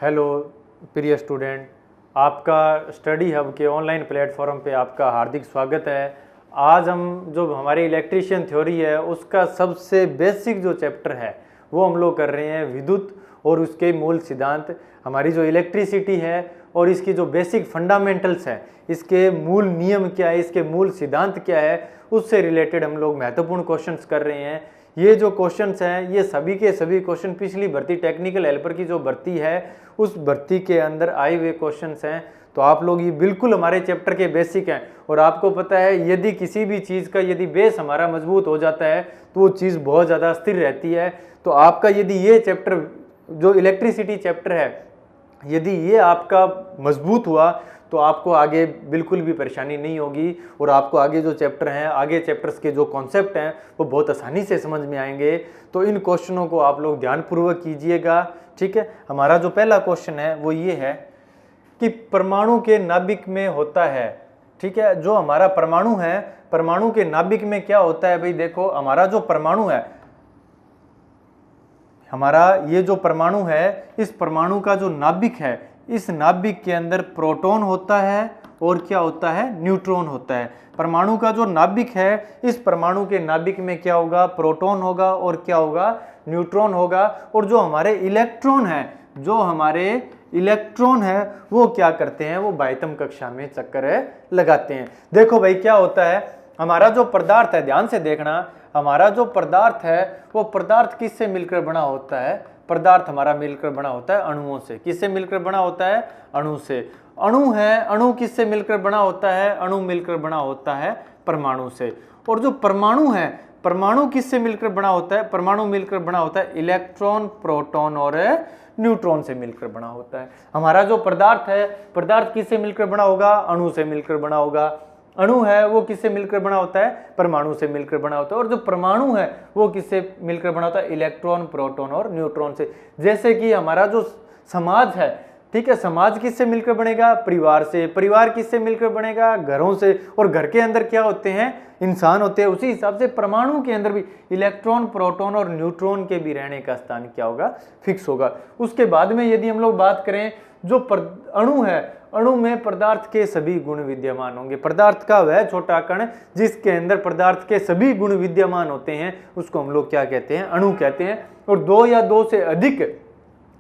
Hello प्रिय student, आपका study hub के ऑनलाइन प्लेटफॉर्म पे आपका हार्दिक स्वागत है। आज हम जो हमारी इलेक्ट्रीशियन थ्योरी है उसका सबसे बेसिक जो चैप्टर है वो हम लोग कर रहे हैं, विद्युत और उसके मूल सिद्धांत। हमारी जो इलेक्ट्रिसिटी है और इसकी जो बेसिक फंडामेंटल्स हैं, इसके मूल नियम क्या है, इसके मूल सिद्धांत क्या है, उससे रिलेटेड हम लोग महत्वपूर्ण क्वेश्चंस कर रहे हैं। ये जो क्वेश्चंस हैं ये सभी के सभी क्वेश्चन पिछली भर्ती टेक्निकल हेल्पर की जो भर्ती है उस भर्ती के अंदर आए हुए क्वेश्चंस हैं। तो आप लोग ये बिल्कुल हमारे चैप्टर के बेसिक हैं और आपको पता है यदि किसी भी चीज़ का यदि बेस हमारा मजबूत हो जाता है तो वो चीज़ बहुत ज़्यादा स्थिर रहती है। तो आपका यदि ये चैप्टर जो इलेक्ट्रिसिटी चैप्टर है यदि ये आपका मजबूत हुआ तो आपको आगे बिल्कुल भी परेशानी नहीं होगी और आपको आगे जो चैप्टर हैं, आगे चैप्टर्स के जो कॉन्सेप्ट हैं वो बहुत आसानी से समझ में आएंगे। तो इन क्वेश्चनों को आप लोग ध्यानपूर्वक कीजिएगा, ठीक है। हमारा जो पहला क्वेश्चन है वो ये है कि परमाणु के नाभिक में होता है, ठीक है। जो हमारा परमाणु है, परमाणु के नाभिक में क्या होता है भाई? देखो, हमारा जो परमाणु है, हमारा ये जो परमाणु है, इस परमाणु का जो नाभिक है, इस नाभिक के अंदर प्रोटॉन होता है और क्या होता है? न्यूट्रॉन होता है। परमाणु का जो नाभिक है, इस परमाणु के नाभिक में क्या होगा? प्रोटॉन होगा और क्या होगा? न्यूट्रॉन होगा। और जो हमारे इलेक्ट्रॉन है, जो हमारे इलेक्ट्रॉन है वो क्या करते हैं? वो बाह्यतम कक्षा में चक्कर लगाते हैं। देखो भाई क्या होता है, हमारा जो पदार्थ है, ध्यान से देखना, हमारा जो पदार्थ है वो पदार्थ किससे मिलकर बना होता है? पदार्थ हमारा मिलकर बना होता है अणुओं से। किससे मिलकर बना होता है? अणु से। अणु है, अणु किससे मिलकर बना होता है? अणु मिलकर बना होता है परमाणु से। और जो परमाणु है, परमाणु किससे मिलकर बना होता है? परमाणु मिलकर बना होता है इलेक्ट्रॉन, प्रोटॉन और न्यूट्रॉन से मिलकर बना होता है। हमारा जो पदार्थ है, पदार्थ किससे मिलकर बना होगा? अणु से मिलकर बना होगा। अणु है वो किससे मिलकर बना होता है? परमाणु से मिलकर बना होता है। और जो परमाणु है वो किससे मिलकर बना होता है? इलेक्ट्रॉन, प्रोटॉन और न्यूट्रॉन से। जैसे कि हमारा जो समाज है, ठीक है, समाज किससे मिलकर बनेगा? परिवार से। परिवार किससे मिलकर बनेगा? घरों से। और घर के अंदर क्या होते हैं? इंसान होते हैं। उसी हिसाब से परमाणु के अंदर भी इलेक्ट्रॉन, प्रोटॉन और न्यूट्रॉन के भी रहने का स्थान क्या होगा? फिक्स होगा। उसके बाद में यदि हम लोग बात करें, जो अणु है, अणु में पदार्थ के सभी गुण विद्यमान होंगे। पदार्थ का वह छोटा कण जिसके अंदर पदार्थ के सभी गुण विद्यमान होते हैं उसको हम लोग क्या कहते हैं? अणु कहते हैं। और दो या दो से अधिक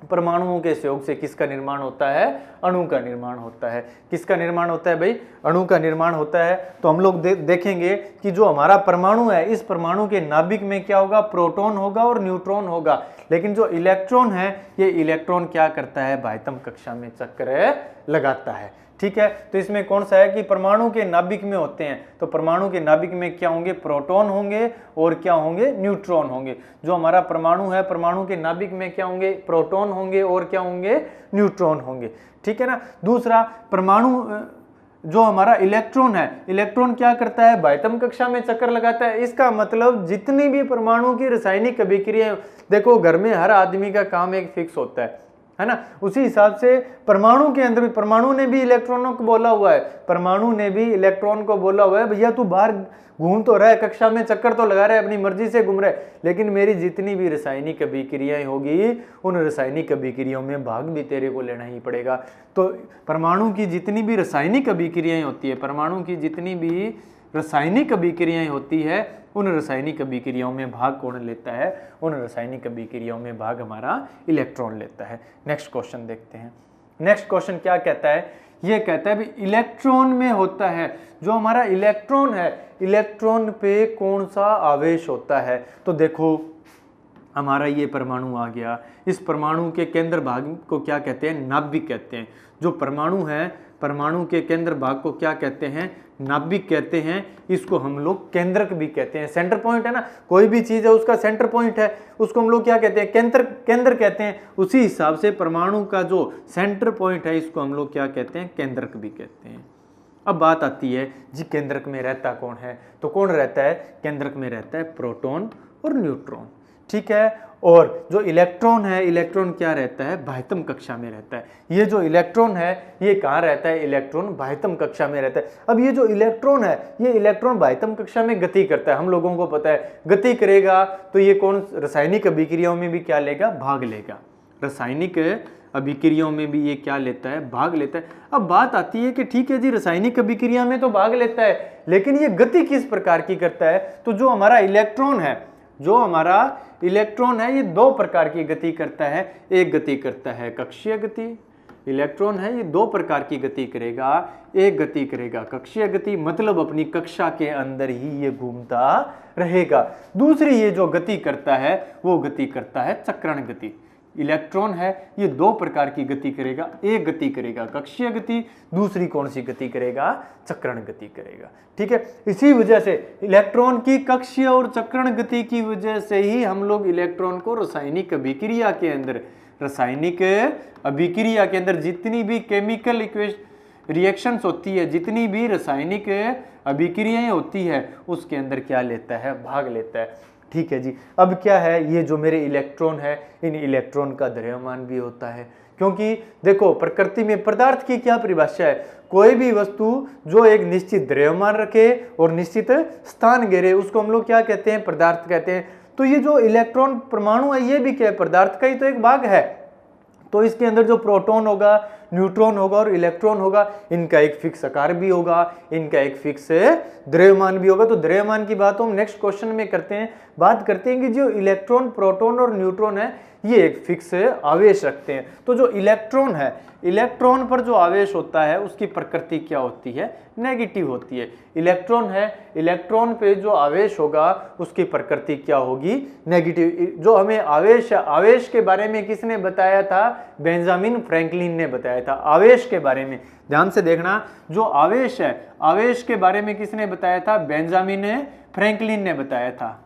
परमाणुओं के सहयोग से किसका निर्माण होता है? अणु का निर्माण होता है। किसका निर्माण होता है भाई? अणु का निर्माण होता है। तो हम लोग देखेंगे कि जो हमारा परमाणु है, इस परमाणु के नाभिक में क्या होगा? प्रोटॉन होगा और न्यूट्रॉन होगा। लेकिन जो इलेक्ट्रॉन है, ये इलेक्ट्रॉन क्या करता है? बाह्यतम कक्षा में चक्कर लगाता है, ठीक है। तो इसमें कौन सा है कि परमाणु के नाभिक में होते हैं, तो परमाणु के नाभिक में क्या होंगे? प्रोटॉन होंगे और क्या होंगे? न्यूट्रॉन होंगे। जो हमारा परमाणु है, परमाणु के नाभिक में क्या होंगे? प्रोटॉन होंगे और क्या होंगे? न्यूट्रॉन होंगे, ठीक है ना। दूसरा, परमाणु जो हमारा इलेक्ट्रॉन है, इलेक्ट्रॉन क्या करता है? बाह्यतम कक्षा में चक्कर लगाता है। इसका मतलब जितनी भी परमाणु की रासायनिक अभिक्रिया, देखो घर में हर आदमी का काम एक फिक्स होता है ना। उसी हिसाब से परमाणु के अंदर भी, परमाणु ने भी इलेक्ट्रॉनों को बोला हुआ है, परमाणु ने भी इलेक्ट्रॉन को बोला हुआ है, भैया तू बाहर घूम तो रहा है, कक्षा में चक्कर तो लगा रहा है, अपनी मर्जी से घूम रहा है, लेकिन मेरी जितनी भी रासायनिक अभिक्रियाएं होगी उन रासायनिक अभिक्रियाओं में भाग भी तेरे को लेना ही पड़ेगा। तो परमाणु की जितनी भी रासायनिक अभिक्रियाएं होती है, परमाणु की जितनी भी रासायनिक अभिक्रियाएं होती है, उन रासायनिक अभिक्रियाओं में भाग कौन लेता है? उन रासायनिक अभिक्रियाओं में भाग हमारा इलेक्ट्रॉन लेता है। नेक्स्ट क्वेश्चन देखते हैं। नेक्स्ट क्वेश्चन क्या कहता है? ये कहता है भी इलेक्ट्रॉन में होता है, जो हमारा इलेक्ट्रॉन है, इलेक्ट्रॉन पे कौन सा आवेश होता है? तो देखो हमारा ये परमाणु आ गया, इस परमाणु के केंद्र भाग को क्या कहते हैं? नाभिक कहते हैं। जो परमाणु है, परमाणु के केंद्र भाग को क्या कहते हैं? नाभिक कहते हैं। इसको हम लोग केंद्रक भी कहते हैं। सेंटर पॉइंट है ना, कोई भी चीज है उसका सेंटर पॉइंट है, उसको हम लोग क्या कहते हैं? केंद्र कहते हैं। उसी हिसाब से परमाणु का जो सेंटर पॉइंट है इसको हम लोग क्या कहते हैं? केंद्रक भी कहते हैं। अब बात आती है जी केंद्रक में रहता कौन है? तो कौन रहता है? केंद्रक में रहता है प्रोटॉन और न्यूट्रॉन, ठीक है। और जो इलेक्ट्रॉन है, इलेक्ट्रॉन क्या रहता है? बाह्यतम कक्षा में रहता है। ये जो इलेक्ट्रॉन है ये कहाँ रहता है? इलेक्ट्रॉन बाह्यतम कक्षा में रहता है। अब ये जो इलेक्ट्रॉन है, ये इलेक्ट्रॉन बाह्यतम कक्षा में गति करता है, हम लोगों को पता है। गति करेगा तो ये कौन? रासायनिक अभिक्रियाओं में भी क्या लेगा? भाग लेगा। रासायनिक अभिक्रियाओं में भी ये क्या लेता है, भाग लेता है। अब बात आती है कि ठीक है जी, रासायनिक अभिक्रिया में तो भाग लेता है, लेकिन ये गति किस प्रकार की करता है। तो जो हमारा इलेक्ट्रॉन है, ये दो प्रकार की गति करता है। एक गति करता है कक्षीय गति, इलेक्ट्रॉन है ये दो प्रकार की गति करेगा। एक गति करेगा कक्षीय गति, मतलब अपनी कक्षा के अंदर ही ये घूमता रहेगा। दूसरी ये जो गति करता है वो गति करता है चक्रण गति। इलेक्ट्रॉन है ये दो प्रकार की गति करेगा, एक गति करेगा कक्षीय गति, दूसरी कौन सी गति करेगा, चक्रण गति करेगा। ठीक है, इसी वजह से इलेक्ट्रॉन की कक्षीय और चक्रण गति की वजह से ही हम लोग इलेक्ट्रॉन को रासायनिक अभिक्रिया के अंदर जितनी भी केमिकल रिएक्शंस होती है, जितनी भी रासायनिक अभिक्रियाएं होती है, उसके अंदर क्या लेता है, भाग लेता है। ठीक है जी, अब क्या है, ये जो मेरे इलेक्ट्रॉन है, इन इलेक्ट्रॉन का द्रव्यमान भी होता है। क्योंकि देखो प्रकृति में पदार्थ की क्या परिभाषा है, कोई भी वस्तु जो एक निश्चित द्रव्यमान रखे और निश्चित स्थान घेरे, उसको हम लोग क्या कहते हैं, पदार्थ कहते हैं। तो ये जो इलेक्ट्रॉन परमाणु है ये भी क्या है, पदार्थ का ही तो एक भाग है। तो इसके अंदर जो प्रोटॉन होगा, न्यूट्रॉन होगा और इलेक्ट्रॉन होगा, इनका एक फिक्स आकार भी होगा, इनका एक फिक्स द्रव्यमान भी होगा। तो द्रव्यमान की बात हम नेक्स्ट क्वेश्चन में बात करते हैं कि जो इलेक्ट्रॉन, प्रोटॉन और न्यूट्रॉन है ये एक फिक्स आवेश रखते हैं। तो जो इलेक्ट्रॉन है, इलेक्ट्रॉन पर जो आवेश होता है उसकी प्रकृति क्या होती है, नेगेटिव होती है। इलेक्ट्रॉन है, इलेक्ट्रॉन पे जो आवेश होगा उसकी प्रकृति क्या होगी, नेगेटिव। जो हमें आवेश के बारे में किसने बताया था, बेंजामिन फ्रैंकलिन ने बताया था। आवेश के बारे में ध्यान से देखना, जो आवेश है, आवेश के बारे में किसने बताया था, बेंजामिन फ्रैंकलिन ने बताया था।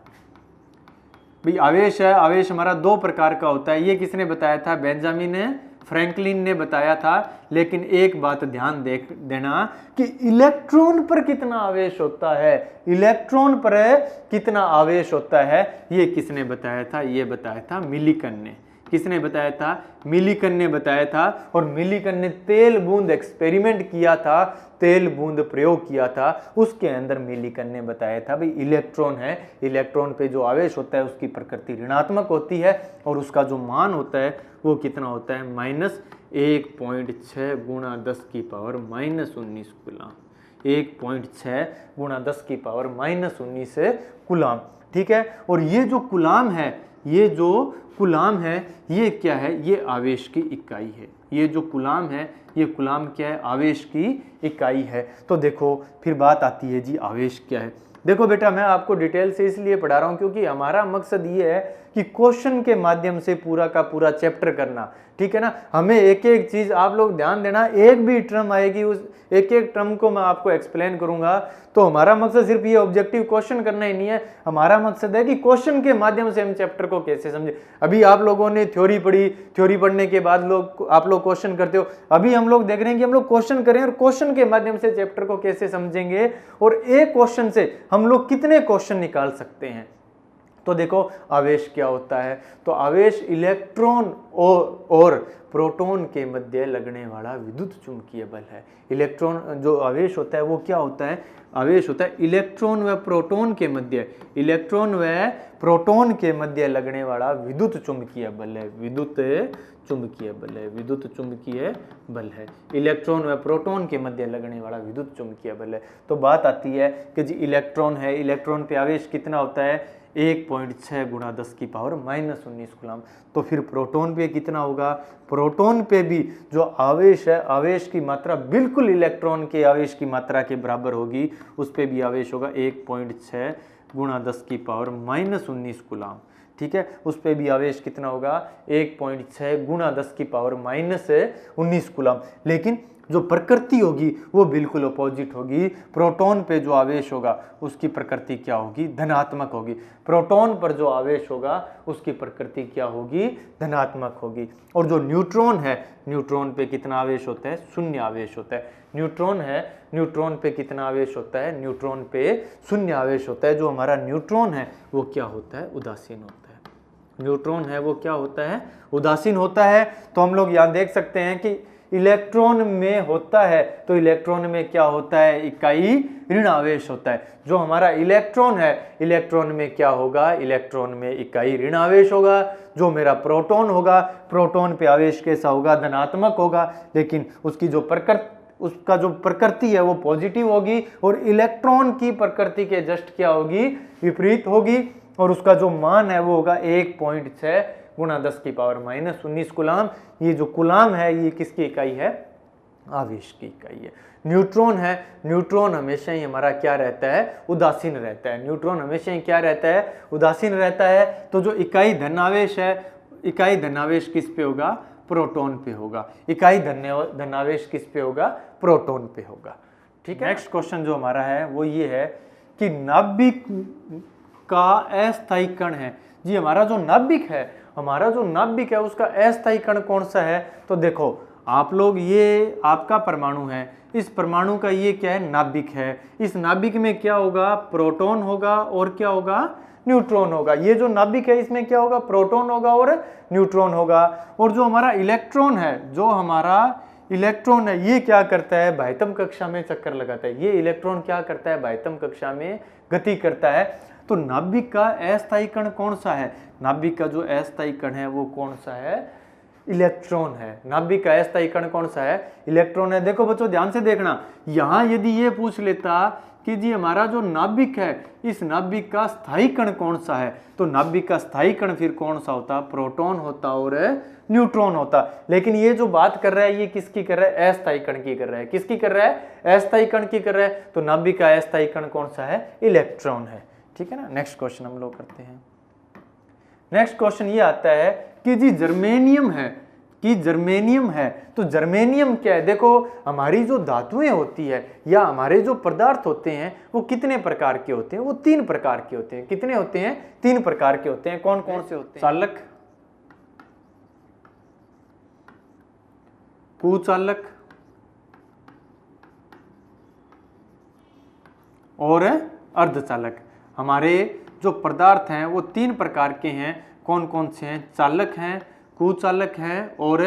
भाई आवेश है, आवेश हमारा दो प्रकार का होता है, ये किसने बताया था, बेंजामिन फ्रैंकलिन ने बताया था। लेकिन एक बात ध्यान देना कि इलेक्ट्रॉन पर कितना आवेश होता है, इलेक्ट्रॉन पर कितना आवेश होता है, ये किसने बताया था, ये बताया था मिलिकन ने। किसने बताया था, मिलिकन ने बताया था। और मिलिकन ने तेल बूंद एक्सपेरिमेंट किया था, तेल बूंद प्रयोग किया था, उसके अंदर मिलिकन ने बताया था भाई इलेक्ट्रॉन है, इलेक्ट्रॉन पे जो आवेश होता है उसकी प्रकृति ऋणात्मक होती है और उसका जो मान होता है वो कितना होता है, -1.6 गुणा 10 की पावर -19 कूलाम। 1.6 गुणा 10 की पावर -19 कूलाम। ठीक है, और ये जो कूलाम है, ये जो कूलाम है ये क्या है, ये आवेश की इकाई है। ये जो कूलाम है, ये कूलाम क्या है, आवेश की इकाई है। तो देखो फिर बात आती है जी आवेश क्या है। देखो बेटा, मैं आपको डिटेल से इसलिए पढ़ा रहा हूँ क्योंकि हमारा मकसद ये है कि क्वेश्चन के माध्यम से पूरा का पूरा चैप्टर करना। ठीक है ना, हमें एक एक चीज, आप लोग ध्यान देना, एक भी टर्म आएगी उस एक एक टर्म को मैं आपको एक्सप्लेन करूंगा। तो हमारा मकसद सिर्फ ये ऑब्जेक्टिव क्वेश्चन करना ही नहीं है, हमारा मकसद है कि क्वेश्चन के माध्यम से हम चैप्टर को कैसे समझे। अभी आप लोगों ने थ्योरी पढ़ी, थ्योरी पढ़ने के बाद आप लोग क्वेश्चन करते हो। अभी हम लोग देख रहे हैं कि हम लोग क्वेश्चन करें और क्वेश्चन के माध्यम से चैप्टर को कैसे समझेंगे और एक क्वेश्चन से हम लोग कितने क्वेश्चन निकाल सकते हैं। तो देखो आवेश क्या होता है, तो आवेश इलेक्ट्रॉन और प्रोटॉन के मध्य लगने वाला विद्युत चुंबकीय बल है। इलेक्ट्रॉन जो आवेश होता है वो क्या होता है, आवेश होता है इलेक्ट्रॉन व प्रोटॉन के मध्य, इलेक्ट्रॉन व प्रोटॉन के मध्य लगने वाला विद्युत चुंबकीय बल है, विद्युत चुंबकीय बल है, विद्युत चुंबकीय बल है। इलेक्ट्रॉन व प्रोटॉन के मध्य लगने वाला विद्युत चुंबकीय बल है। तो बात आती है कि जी इलेक्ट्रॉन है, इलेक्ट्रॉन पे आवेश कितना होता है, 1.6 गुणा 10 की पावर -19 कूलाम। तो फिर प्रोटॉन पे कितना होगा, प्रोटॉन पे भी जो आवेश है, आवेश की मात्रा बिल्कुल इलेक्ट्रॉन के आवेश की मात्रा के बराबर होगी, उस पे भी आवेश होगा 1.6 गुणा 10 की पावर -19 कूलाम। ठीक है, उस पे भी आवेश कितना होगा, 1.6 गुणा 10 की पावर -19 कूलाम। लेकिन जो प्रकृति होगी वो बिल्कुल अपोजिट होगी। प्रोटॉन पे जो आवेश होगा उसकी प्रकृति क्या होगी, धनात्मक होगी। प्रोटॉन पर जो आवेश होगा उसकी प्रकृति क्या होगी, धनात्मक होगी। और जो न्यूट्रॉन है, न्यूट्रॉन पे कितना आवेश होता है, शून्य आवेश होता है। न्यूट्रॉन है, न्यूट्रॉन पे कितना आवेश होता है, न्यूट्रॉन पे शून्य आवेश होता है। जो हमारा न्यूट्रॉन है वो क्या होता है, उदासीन होता है। न्यूट्रॉन है वो क्या होता है, उदासीन होता है। तो हम लोग यहाँ देख सकते हैं कि इलेक्ट्रॉन में होता है तो इलेक्ट्रॉन में क्या होता है, इकाई ऋण आवेश होता है। जो हमारा इलेक्ट्रॉन है, इलेक्ट्रॉन में क्या होगा, इलेक्ट्रॉन में इकाई ऋण आवेश होगा। जो मेरा प्रोटॉन होगा, प्रोटॉन पे आवेश कैसा होगा, धनात्मक होगा, लेकिन उसका जो प्रकृति है वो पॉजिटिव होगी, और इलेक्ट्रॉन की प्रकृति के जस्ट क्या होगी, विपरीत होगी, और उसका जो मान है वो होगा 1.6 गुणा 10⁻⁻19 कूलाम। ये जो कूलाम है ये किसकी इकाई है, आवेश की इकाई है। न्यूट्रॉन है, न्यूट्रॉन हमेशा ही हमारा क्या रहता है, उदासीन रहता है। न्यूट्रॉन हमेशा ही क्या रहता है, उदासीन रहता है। तो जो इकाई धनावेश है, इकाई धनावेश किस पे होगा, प्रोटॉन पे होगा। इकाई धनावेश किस पे होगा, प्रोटॉन पे होगा। ठीक है। नेक्स्ट क्वेश्चन जो हमारा है वो ये है कि नाभिक का अस्थायी कण है। जी हमारा जो नाभिक है उसका अस्थायी कण कौन सा है। तो देखो आप लोग, ये आपका परमाणु है, इस परमाणु का ये क्या है, नाभिक है। इस नाभिक में क्या होगा, प्रोटॉन होगा और क्या होगा, न्यूट्रॉन होगा। ये जो नाभिक है इसमें क्या होगा, प्रोटॉन होगा और न्यूट्रॉन होगा। और जो हमारा इलेक्ट्रॉन है, ये क्या करता है, बाह्यतम कक्षा में चक्कर लगाता है। ये इलेक्ट्रॉन क्या करता है, बाह्यतम कक्षा में गति करता है। तो नाभिक का अस्थायी कण कौन सा है, नाभिक का जो अस्थायी कण है वो कौन सा है, इलेक्ट्रॉन है। नाभिक का अस्थायी कण कौन सा है, इलेक्ट्रॉन है। देखो बच्चों ध्यान से देखना, यहां यदि ये पूछ लेता कि जी हमारा जो नाभिक है, इस नाभिक का स्थायी कण कौन सा है, तो नाभिक का स्थायी कण फिर कौन सा होता, प्रोटॉन होता और न्यूट्रॉन होता। लेकिन ये जो बात कर रहा है ये किसकी कर रहा है, अस्थायी कण की कर रहा है। किसकी कर रहा है, अस्थायी कण की कर रहा है। तो नाभिक का अस्थायी कण कौन सा है, इलेक्ट्रॉन है। ठीक है ना। नेक्स्ट क्वेश्चन हम लोग करते हैं। नेक्स्ट क्वेश्चन ये आता है कि जी जर्मेनियम है, तो जर्मेनियम क्या है। देखो हमारी जो धातुएं होती है या हमारे जो पदार्थ होते हैं वो कितने प्रकार के होते हैं, वो 3 प्रकार के होते हैं। कितने होते हैं, 3 प्रकार के होते हैं। कौन कौन से होते हैं, चालक, कुचालक और अर्धचालक। हमारे जो पदार्थ हैं वो 3 प्रकार के हैं। कौन कौन से हैं, चालक हैं, कुचालक हैं और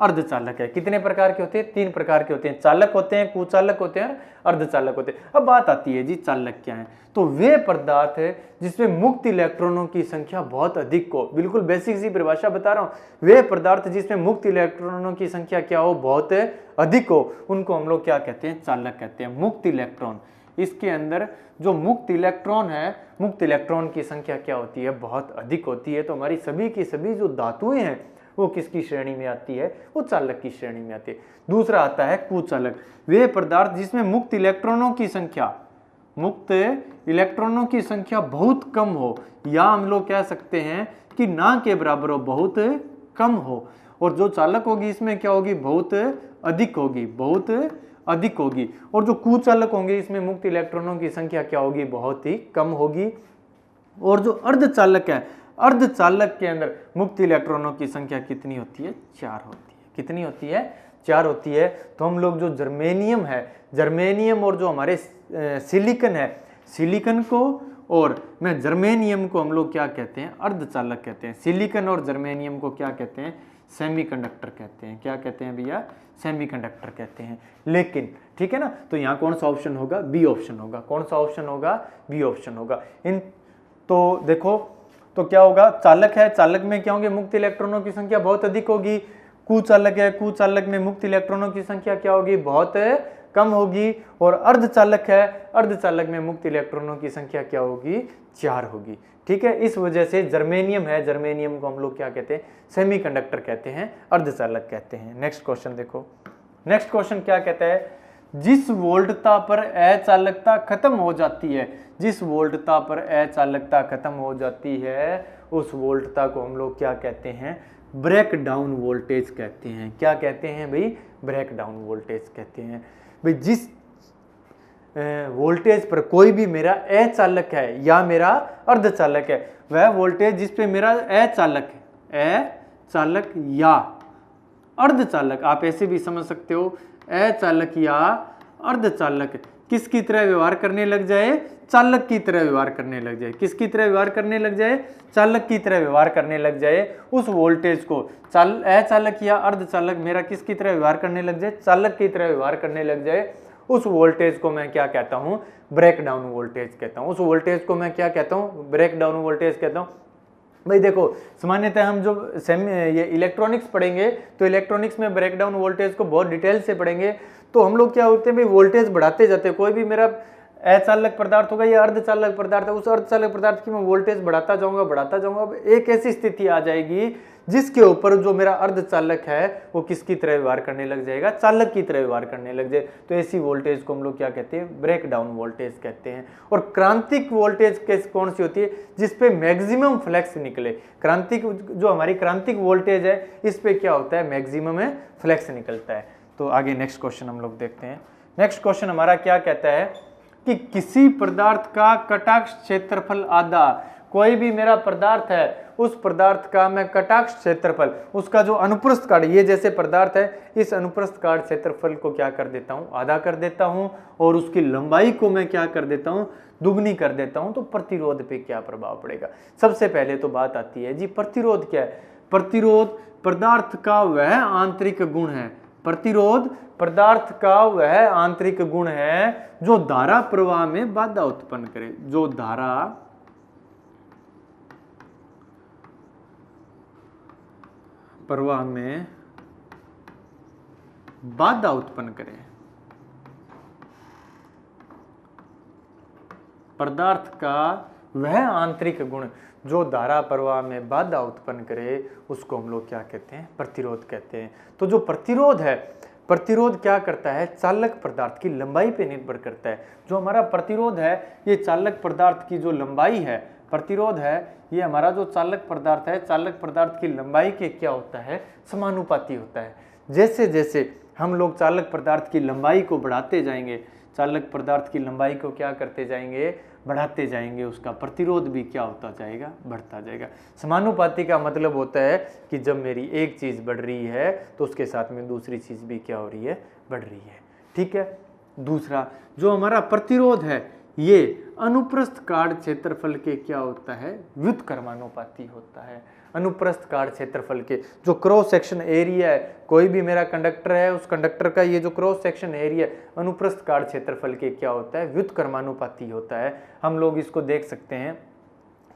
अर्धचालक है। कितने प्रकार के होते हैं, 3 प्रकार के होते हैं। चालक होते हैं, कुचालक होते हैं, अर्धचालक होते हैं। अब बात आती है जी चालक क्या है। तो वे पदार्थ है जिसमें मुक्त इलेक्ट्रॉनों की संख्या बहुत अधिक हो। बिल्कुल बेसिक सी परिभाषा बता रहा हूं। वे पदार्थ जिसमें मुक्त इलेक्ट्रॉनों की संख्या क्या हो, बहुत अधिक हो, उनको हम लोग क्या कहते हैं, चालक कहते हैं। मुक्त इलेक्ट्रॉन, इसके अंदर जो मुक्त इलेक्ट्रॉन है, मुक्त इलेक्ट्रॉन की संख्या क्या होती है, बहुत अधिक होती है। तो हमारी सभी की सभी जो धातुएं हैं वो किसकी श्रेणी में आती है, वो चालक की श्रेणी में आती है। दूसरा आता है कुचालक। वे पदार्थ जिसमें मुक्त इलेक्ट्रॉनों की संख्या बहुत कम हो, या हम लोग कह सकते हैं कि ना के बराबर हो, बहुत कम हो। और जो चालक होगी इसमें क्या होगी, बहुत अधिक होगी। और जो कुचालक होंगे इसमें मुक्त इलेक्ट्रॉनों की संख्या क्या होगी, बहुत ही कम होगी। और जो अर्धचालक है, अर्धचालक के अंदर मुक्त इलेक्ट्रॉनों की संख्या कितनी होती है, 4 होती है। कितनी होती है, 4 होती है। तो हम लोग जो जर्मेनियम है, जर्मेनियम और जो हमारे सिलिकन है, सिलिकन को और मैं जर्मेनियम को हम लोग क्या कहते हैं, अर्धचालक कहते हैं। सिलिकन और जर्मेनियम को क्या कहते हैं, सेमीकंडक्टर कहते हैं। क्या कहते हैं भैया, सेमीकंडक्टर कहते हैं। लेकिन ठीक है ना, तो यहाँ कौन सा ऑप्शन होगा, बी ऑप्शन होगा। कौन सा ऑप्शन होगा, बी ऑप्शन होगा। तो देखो तो क्या होगा, चालक है, चालक में क्या होंगे, मुक्त इलेक्ट्रॉनों की संख्या बहुत अधिक होगी। कुचालक है, कुचालक में मुक्त इलेक्ट्रॉनों की संख्या क्या होगी, बहुत कम होगी। और अर्धचालक है, अर्धचालक में मुक्त इलेक्ट्रॉनों की संख्या क्या होगी, 4 होगी। ठीक है। इस वजह से जर्मेनियम है, जर्मेनियम को हम लोग क्या कहते हैं, सेमीकंडक्टर कहते हैं, अर्धचालक कहते हैं। नेक्स्ट क्वेश्चन देखो। नेक्स्ट क्वेश्चन क्या कहता है, जिस वोल्टता पर अचालकता खत्म हो जाती है, जिस वोल्टता पर अचालकता खत्म हो जाती है, उस वोल्टता को हम लोग क्या कहते हैं, ब्रेक डाउन वोल्टेज कहते हैं। क्या कहते हैं भाई, ब्रेक डाउन वोल्टेज कहते हैं। भाई जिस वोल्टेज पर कोई भी मेरा अचालक है या मेरा अर्धचालक है, वह वोल्टेज जिस पे मेरा अचालक या अर्धचालक, आप ऐसे भी समझ सकते हो, अचालक या अर्धचालक किसकी तरह व्यवहार करने लग जाए, चालक की तरह व्यवहार करने लग जाए। किसकी तरह व्यवहार करने लग जाए? चालक की तरह व्यवहार करने लग जाए। उस वोल्टेज को अचालक या अर्धचालक मेरा किसकी तरह व्यवहार करने लग जाए? चालक की तरह व्यवहार करने लग जाए। उस वोल्टेज को मैं क्या कहता हूं? ब्रेक डाउन वोल्टेज कहता हूं। उस वोल्टेज को मैं क्या कहता हूं? ब्रेक डाउन वोल्टेज कहता हूं। भाई देखो, सामान्यतः हम जो ये इलेक्ट्रॉनिक्स पढ़ेंगे तो इलेक्ट्रॉनिक्स में ब्रेकडाउन वोल्टेज को बहुत डिटेल से पढ़ेंगे। तो हम लोग क्या होते हैं भाई, वोल्टेज बढ़ाते जाते हैं। कोई भी मेरा अचालक पदार्थ होगा या अर्धचालक पदार्थ है, उस अर्धचालक पदार्थ की मैं वोल्टेज बढ़ाता जाऊंगा। अब एक ऐसी स्थिति आ जाएगी जिसके ऊपर जो मेरा अर्धचालक है वो किसकी तरह व्यवहार करने लग जाएगा? चालक की तरह व्यवहार करने लग जाए। तो ऐसी वोल्टेज को हम लोग क्या कहते हैं? ब्रेक डाउन वोल्टेज कहते हैं। और क्रांतिक वोल्टेज कौन सी होती है? जिसपे मैक्सिमम फ्लक्स निकले। क्रांतिक जो हमारी क्रांतिक वोल्टेज है, इस पे क्या होता है? मैक्सिमम में फ्लक्स निकलता है। तो आगे नेक्स्ट क्वेश्चन हम लोग देखते हैं। नेक्स्ट क्वेश्चन हमारा क्या कहता है कि किसी पदार्थ का कटाक्ष क्षेत्रफल आधा। कोई भी मेरा पदार्थ है, उस पदार्थ का मैं कटाक्ष क्षेत्रफल, उसका जो अनुप्रस्थ काट, ये जैसे पदार्थ है, इस अनुप्रस्थ काट क्षेत्रफल को क्या कर देता हूं? आधा कर देता हूं। और उसकी लंबाई को मैं क्या कर देता हूं? दुगनी कर देता हूं। तो प्रतिरोध पे क्या प्रभाव पड़ेगा? सबसे पहले तो बात आती है जी, प्रतिरोध क्या है? प्रतिरोध पदार्थ का वह आंतरिक गुण है। प्रतिरोध पदार्थ का वह आंतरिक गुण है जो धारा प्रवाह में बाधा उत्पन्न करे। जो धारा प्रवाह में बाधा उत्पन्न करे। पदार्थ का वह आंतरिक गुण जो धारा प्रवाह में बाधा उत्पन्न करे, उसको हम लोग क्या कहते हैं? प्रतिरोध कहते हैं। तो जो प्रतिरोध है, प्रतिरोध क्या करता है? चालक पदार्थ की लंबाई पे निर्भर करता है। जो हमारा प्रतिरोध है, ये चालक पदार्थ की जो लंबाई है, प्रतिरोध है, ये हमारा जो चालक पदार्थ है, चालक पदार्थ की लंबाई के क्या होता है? समानुपाती होता है। जैसे जैसे हम लोग चालक पदार्थ की लंबाई को बढ़ाते जाएंगे, चालक पदार्थ की लंबाई को क्या करते जाएंगे? बढ़ाते जाएंगे, उसका प्रतिरोध भी क्या होता जाएगा? बढ़ता जाएगा। समानुपाती का मतलब होता है कि जब मेरी एक चीज बढ़ रही है तो उसके साथ में दूसरी चीज भी क्या हो रही है? बढ़ रही है। ठीक है। दूसरा जो हमारा प्रतिरोध है, ये अनुप्रस्थ काट क्षेत्रफल के क्या होता है? व्युत्क्रमानुपाती होता है। अनुप्रस्थ काट क्षेत्रफल के जो क्रॉस सेक्शन एरिया है, कोई भी मेरा कंडक्टर है, उस कंडक्टर का ये जो क्रॉस सेक्शन एरिया अनुप्रस्थ काट क्षेत्रफल के क्या होता है? व्युत्क्रमानुपाती होता है। हम लोग इसको देख सकते हैं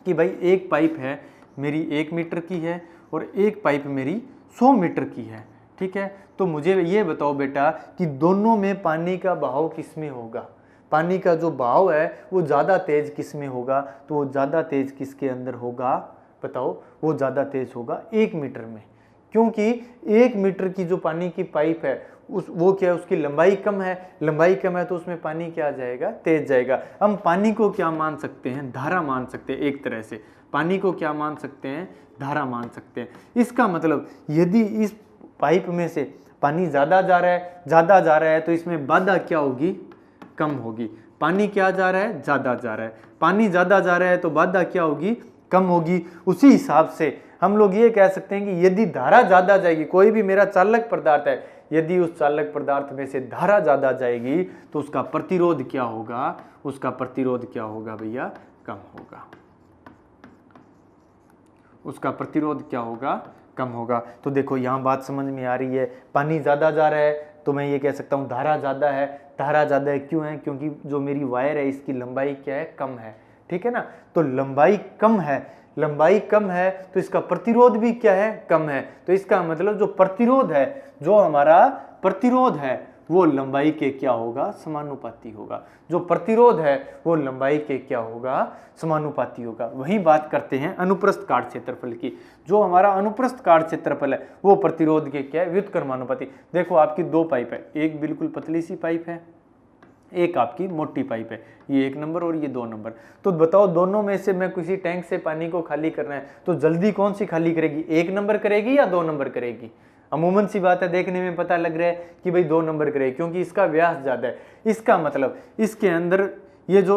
कि भाई एक पाइप है मेरी 1 मीटर की है और एक पाइप मेरी 100 मीटर की है। ठीक है। तो मुझे ये बताओ बेटा कि दोनों में पानी का बहाव किसमें होगा? पानी का जो बहाव है वो ज़्यादा तेज किस में होगा? तो वो ज़्यादा तेज किसके अंदर होगा? बताओ। वो ज़्यादा तेज होगा 1 मीटर में, क्योंकि 1 मीटर की जो पानी की पाइप है वो क्या है? उसकी लंबाई कम है। लंबाई कम है तो उसमें पानी क्या जाएगा? तेज जाएगा। हम पानी को क्या मान सकते हैं? धारा मान सकते हैं। एक तरह से पानी को क्या मान सकते हैं? धारा मान सकते हैं। इसका मतलब यदि इस पाइप में से पानी ज़्यादा जा रहा है तो इसमें बाधा क्या होगी? कम होगी। पानी क्या जा रहा है? ज़्यादा जा रहा है। पानी ज़्यादा जा रहा है तो बाधा क्या होगी? कम होगी। उसी हिसाब से हम लोग ये कह सकते हैं कि यदि धारा ज़्यादा जाएगी, कोई भी मेरा चालक पदार्थ है, यदि उस चालक पदार्थ में से धारा ज़्यादा जाएगी तो उसका प्रतिरोध क्या होगा? उसका प्रतिरोध क्या होगा भैया? कम होगा। उसका प्रतिरोध क्या होगा? कम होगा। तो देखो यहाँ बात समझ में आ रही है। पानी ज़्यादा जा रहा है तो मैं ये कह सकता हूँ धारा ज़्यादा है। धारा ज़्यादा है क्यों है? क्योंकि जो मेरी वायर है इसकी लंबाई क्या है? कम है। ठीक है ना। तो लंबाई कम है, लंबाई कम है तो इसका प्रतिरोध भी क्या है? कम है। तो इसका मतलब जो प्रतिरोध है, जो हमारा प्रतिरोध है वो लंबाई के क्या होगा? समानुपाती होगा। जो प्रतिरोध है वो लंबाई के क्या होगा? समानुपाती होगा। वही बात करते हैं अनुप्रस्थ काट क्षेत्रफल की। जो हमारा अनुप्रस्थ काट क्षेत्रफल है वो प्रतिरोध के क्या है? व्युत्क्रमानुपाती। देखो आपकी 2 पाइप है, एक बिल्कुल पतली सी पाइप है, एक आपकी मोटी पाइप है, ये 1 नंबर और ये 2 नंबर। तो बताओ दोनों में से मैं किसी टैंक से पानी को खाली करना है तो जल्दी कौन सी खाली करेगी? 1 नंबर करेगी या 2 नंबर करेगी? अमूमन सी बात है, देखने में पता लग रहा है कि भाई 2 नंबर करेगी क्योंकि इसका व्यास ज़्यादा है। इसका मतलब इसके अंदर ये जो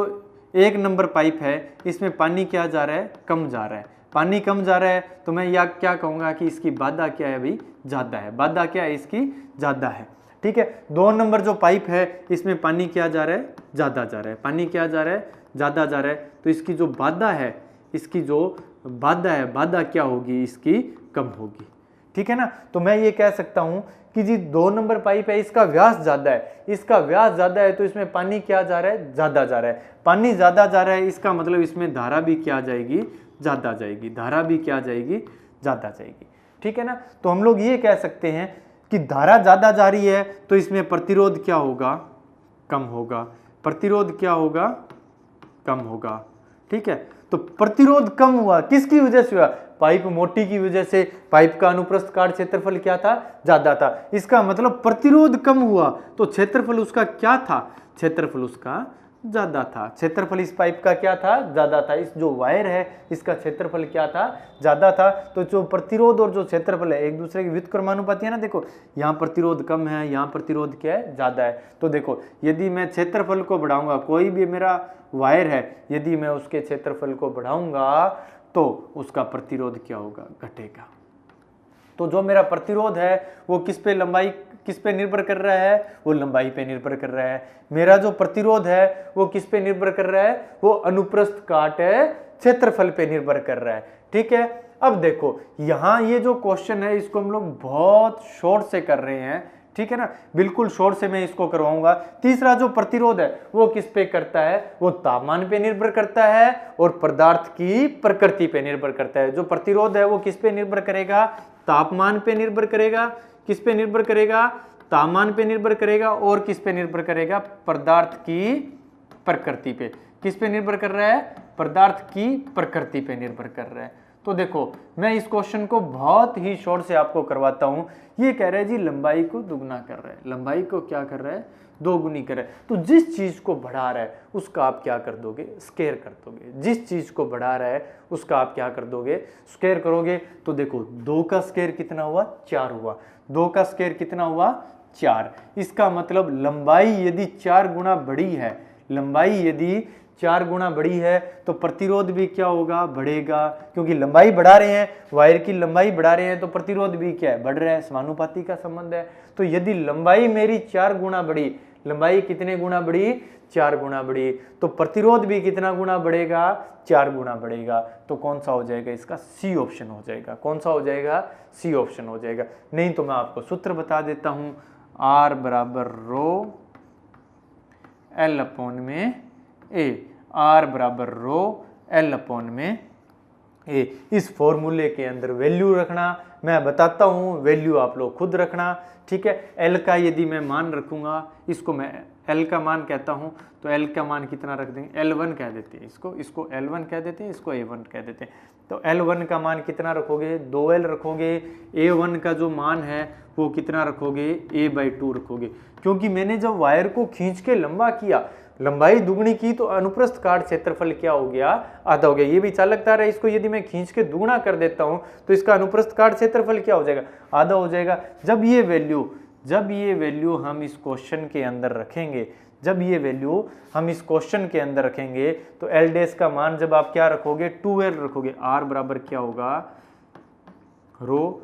1 नंबर पाइप है इसमें पानी क्या जा रहा है? कम जा रहा है। पानी कम जा रहा है तो मैं या क्या कहूँगा कि इसकी बाधा क्या है भाई? ज़्यादा है। बाधा क्या है? इसकी ज़्यादा है। ठीक है। 2 नंबर जो पाइप है इसमें पानी क्या जा रहा है? ज़्यादा जा रहा है। पानी क्या जा रहा है? ज़्यादा जा रहा है, तो इसकी जो बाधा है, इसकी जो बाधा है, बाधा क्या होगी, इसकी कम होगी। ठीक है ना। तो मैं ये कह सकता हूं कि जी 2 नंबर पाइप है, इसका व्यास ज्यादा है, इसका व्यास ज्यादा है, तो इसमें पानी क्या जा रहा है, ज्यादा जा रहा है। पानी ज्यादा जा रहा है, इसका मतलब इसमें धारा भी क्या जाएगी, ज्यादा जाएगी। धारा भी क्या जाएगी, ज्यादा जाएगी। ठीक है ना। तो हम लोग ये कह सकते हैं कि धारा ज्यादा जा रही है तो इसमें प्रतिरोध क्या होगा, कम होगा। प्रतिरोध क्या होगा, कम होगा। ठीक है। तो प्रतिरोध कम हुआ, किसकी वजह से हुआ, पाइप मोटी की वजह से। पाइप का अनुप्रस्थ काट क्षेत्रफल क्या था, ज्यादा था। इसका मतलब प्रतिरोध कम हुआ तो क्षेत्रफल उसका क्या था, क्षेत्रफल उसका ज्यादा था। क्षेत्रफल इस पाइप का क्या था, ज्यादा था। इस जो वायर है इसका क्षेत्रफल क्या था, ज्यादा था। तो जो प्रतिरोध और जो क्षेत्रफल है एक दूसरे की व्युत्क्रमानुपाती है ना। देखो यहाँ प्रतिरोध कम है, यहाँ प्रतिरोध क्या है, ज्यादा है। तो देखो यदि मैं क्षेत्रफल को बढ़ाऊंगा, कोई भी मेरा वायर है, यदि मैं उसके क्षेत्रफल को बढ़ाऊंगा तो उसका प्रतिरोध क्या होगा, घटेगा। तो जो मेरा प्रतिरोध है वो किस पे, लंबाई किस पे निर्भर कर रहा है, वो लंबाई पे निर्भर कर रहा है। मेरा जो प्रतिरोध है वो किस पे निर्भर कर रहा है, वो अनुप्रस्थ काट है क्षेत्रफल पे निर्भर कर रहा है। ठीक है। अब देखो यहां ये जो क्वेश्चन है इसको हम लोग बहुत शॉर्ट से कर रहे हैं। ठीक है ना, बिल्कुल शॉर्ट से मैं इसको करवाऊंगा। तीसरा जो प्रतिरोध है वो किस पे करता है, वो तापमान पे निर्भर करता है और पदार्थ की प्रकृति पे निर्भर करता है। जो प्रतिरोध है वो किस पे निर्भर करेगा, तापमान पे निर्भर करेगा। किस पे निर्भर करेगा, तापमान पे निर्भर करेगा। और किस पे निर्भर करेगा, पदार्थ की प्रकृति पे। किस पे निर्भर कर रहा है, पदार्थ की प्रकृति पे निर्भर कर रहा है। तो देखो मैं इस क्वेश्चन को बहुत ही शॉर्ट से आपको करवाता हूं। ये कह रहा है जी लंबाई को दुगना कर रहा है, लंबाई को क्या कर रहा है, दोगुनी कर रहा है। तो जिस चीज को बढ़ा रहा है उसका आप क्या कर दोगे, स्क्वायर कर दोगे। जिस चीज को बढ़ा रहा है उसका आप क्या कर दोगे, स्क्वायर करोगे। तो देखो 2 का स्क्वायर कितना हुआ, 4 हुआ। 2 का स्क्वायर कितना हुआ, 4। इसका मतलब लंबाई यदि 4 गुना बड़ी है, लंबाई यदि 4 गुना बड़ी है तो प्रतिरोध भी क्या होगा, बढ़ेगा। क्योंकि लंबाई बढ़ा रहे हैं, वायर की लंबाई बढ़ा रहे हैं तो प्रतिरोध भी क्या है, बढ़ रहा है। समानुपाती का संबंध है। तो यदि लंबाई मेरी 4 गुना बढ़ी, लंबाई कितने गुना बढ़ी, 4 गुना बढ़ी, तो प्रतिरोध भी कितना गुना बढ़ेगा, 4 गुना बढ़ेगा। तो कौन सा हो जाएगा, इसका सी ऑप्शन हो जाएगा। कौन सा हो जाएगा, सी ऑप्शन हो जाएगा। नहीं तो मैं आपको सूत्र बता देता हूं, R बराबर रो L अपॉन में A। R बराबर रो L अपॉन में A। इस फॉर्मूले के अंदर वैल्यू रखना, मैं बताता हूं, वैल्यू आप लोग खुद रखना। ठीक है। L का यदि मैं मान रखूंगा, इसको मैं L का मान कहता हूं, तो L का मान कितना रख देंगे, L1 कह देते हैं इसको, इसको L1 कह देते हैं, इसको A1 कह देते हैं। तो L1 का मान कितना रखोगे, 2L रखोगे। A1 का जो मान है वो कितना रखोगे, A/2 रखोगे। क्योंकि मैंने जब वायर को खींच के लंबा किया, लंबाई दुगनी की, तो अनुप्रस्थ काट क्षेत्रफल क्या हो गया, आधा हो गया। ये भी चालक तार है, इसको यदि मैं खींच के दुगना कर देता हूं तो इसका अनुप्रस्थ काट क्षेत्रफल क्या हो जाएगा, आधा हो जाएगा। जब ये वैल्यू हम इस क्वेश्चन के अंदर रखेंगे, जब ये वैल्यू हम इस क्वेश्चन के अंदर रखेंगे तो L डैश का मान जब आप क्या रखोगे, 2L रखोगे। R बराबर क्या होगा, रो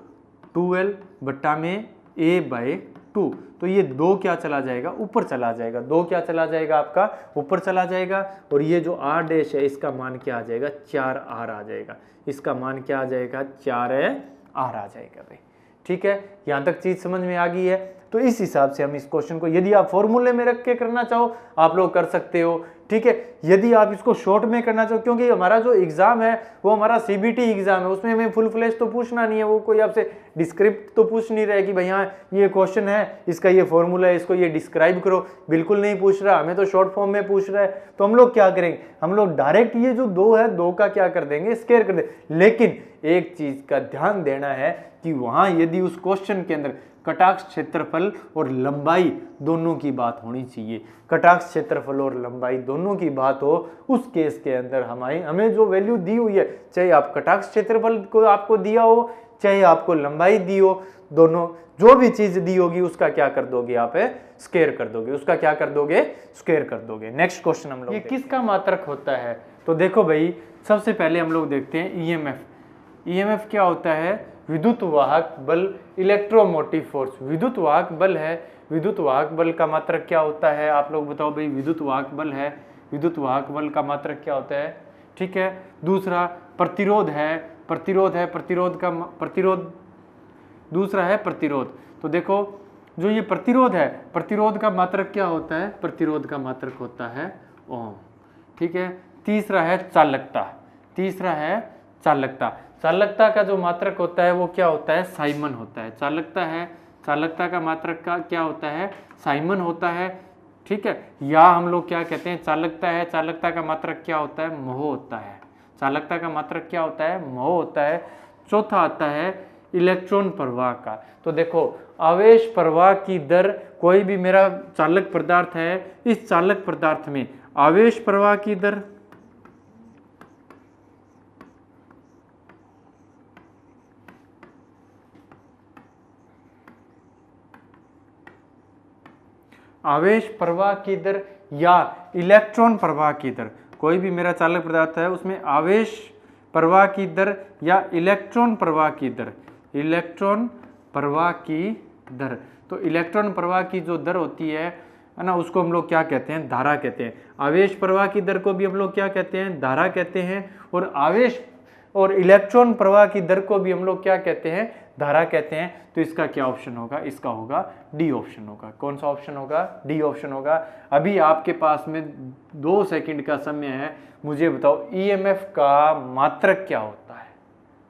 2L बट्टा में A/2। तो ये 2 क्या चला जाएगा, ऊपर चला जाएगा। 2 क्या चला जाएगा, आपका ऊपर चला जाएगा। और ये जो R डैश है इसका मान क्या आ जाएगा, 4R आ जाएगा। इसका मान क्या आ जाएगा, 4R आ जाएगा भाई। ठीक है, यहां तक चीज समझ में आ गई है। तो इस हिसाब से हम इस क्वेश्चन को, यदि आप फॉर्मूले में रख के करना चाहो आप लोग कर सकते हो। ठीक है, यदि आप इसको शॉर्ट में करना चाहो, क्योंकि हमारा जो एग्जाम है वो हमारा CBT एग्जाम है, उसमें हमें फुल फ्लैश तो पूछना नहीं है। वो कोई आपसे डिस्क्रिप्ट तो पूछ नहीं रहा है कि भाई हाँ ये क्वेश्चन है, इसका ये फॉर्मूला है, इसको ये डिस्क्राइब करो, बिल्कुल नहीं पूछ रहा। हमें तो शॉर्ट फॉर्म में पूछ रहा है। तो हम लोग क्या करेंगे, हम लोग डायरेक्ट ये जो 2 है, 2 का क्या कर देंगे, स्क्वायर कर देंगे। लेकिन एक चीज का ध्यान देना है कि वहां यदि उस क्वेश्चन के अंदर कटाक्ष क्षेत्रफल और लंबाई दोनों की बात होनी चाहिए। कटाक्ष क्षेत्रफल और लंबाई दोनों की बात हो, उस केस के अंदर हमें जो वैल्यू दी हुई है, चाहे आप कटाक्ष क्षेत्रफल को आपको दिया हो, चाहे आपको लंबाई दी हो, दोनों जो भी चीज दी होगी उसका क्या कर दोगे, आप स्क्वायर कर दोगे। उसका क्या कर दोगे, स्क्वायर कर दोगे। नेक्स्ट क्वेश्चन हम लोग, ये किसका मात्रक होता है। तो देखो भाई, सबसे पहले हम लोग देखते हैं EMF। EMF क्या होता है, विद्युत वाहक बल, इलेक्ट्रोमोटिव फोर्स। विद्युत वाहक बल है, विद्युत वाहक बल का मात्रक क्या होता है, आप लोग बताओ भाई। विद्युत वाहक बल है, विद्युत वाहक बल का मात्रक क्या होता है, ठीक है। दूसरा प्रतिरोध है, प्रतिरोध, दूसरा है प्रतिरोध। तो देखो जो ये प्रतिरोध है, प्रतिरोध का मात्रक क्या होता है, प्रतिरोध का मात्रक होता है ओम, ठीक है। तीसरा है चालकता, चालकता का जो मात्रक होता है वो क्या होता है, साइमन होता है। चालकता का मात्रक का क्या होता है, साइमन होता है, ठीक है। या हम लोग क्या कहते हैं, चालकता का मात्रक क्या होता है, मोह होता है। चालकता का मात्रक क्या होता है, मोह होता है। चौथा आता है इलेक्ट्रॉन प्रवाह का। तो देखो आवेश प्रवाह की दर, कोई भी मेरा चालक पदार्थ है, इस चालक पदार्थ में आवेश प्रवाह की दर, आवेश प्रवाह की दर या इलेक्ट्रॉन प्रवाह की दर, कोई भी मेरा चालक पदार्थ है उसमें आवेश प्रवाह की दर या इलेक्ट्रॉन प्रवाह की दर, तो इलेक्ट्रॉन प्रवाह की जो दर होती है ना, उसको हम लोग क्या कहते हैं, धारा कहते हैं। आवेश प्रवाह की दर को भी हम लोग क्या कहते हैं, धारा कहते हैं। और आवेश और इलेक्ट्रॉन प्रवाह की दर को भी हम लोग क्या कहते हैं, धारा कहते हैं। तो इसका क्या ऑप्शन होगा, इसका होगा डी ऑप्शन होगा। कौन सा ऑप्शन होगा, डी ऑप्शन होगा। अभी आपके पास में 2 सेकंड का समय है, मुझे बताओ ईएमएफ का मात्रक क्या होता है,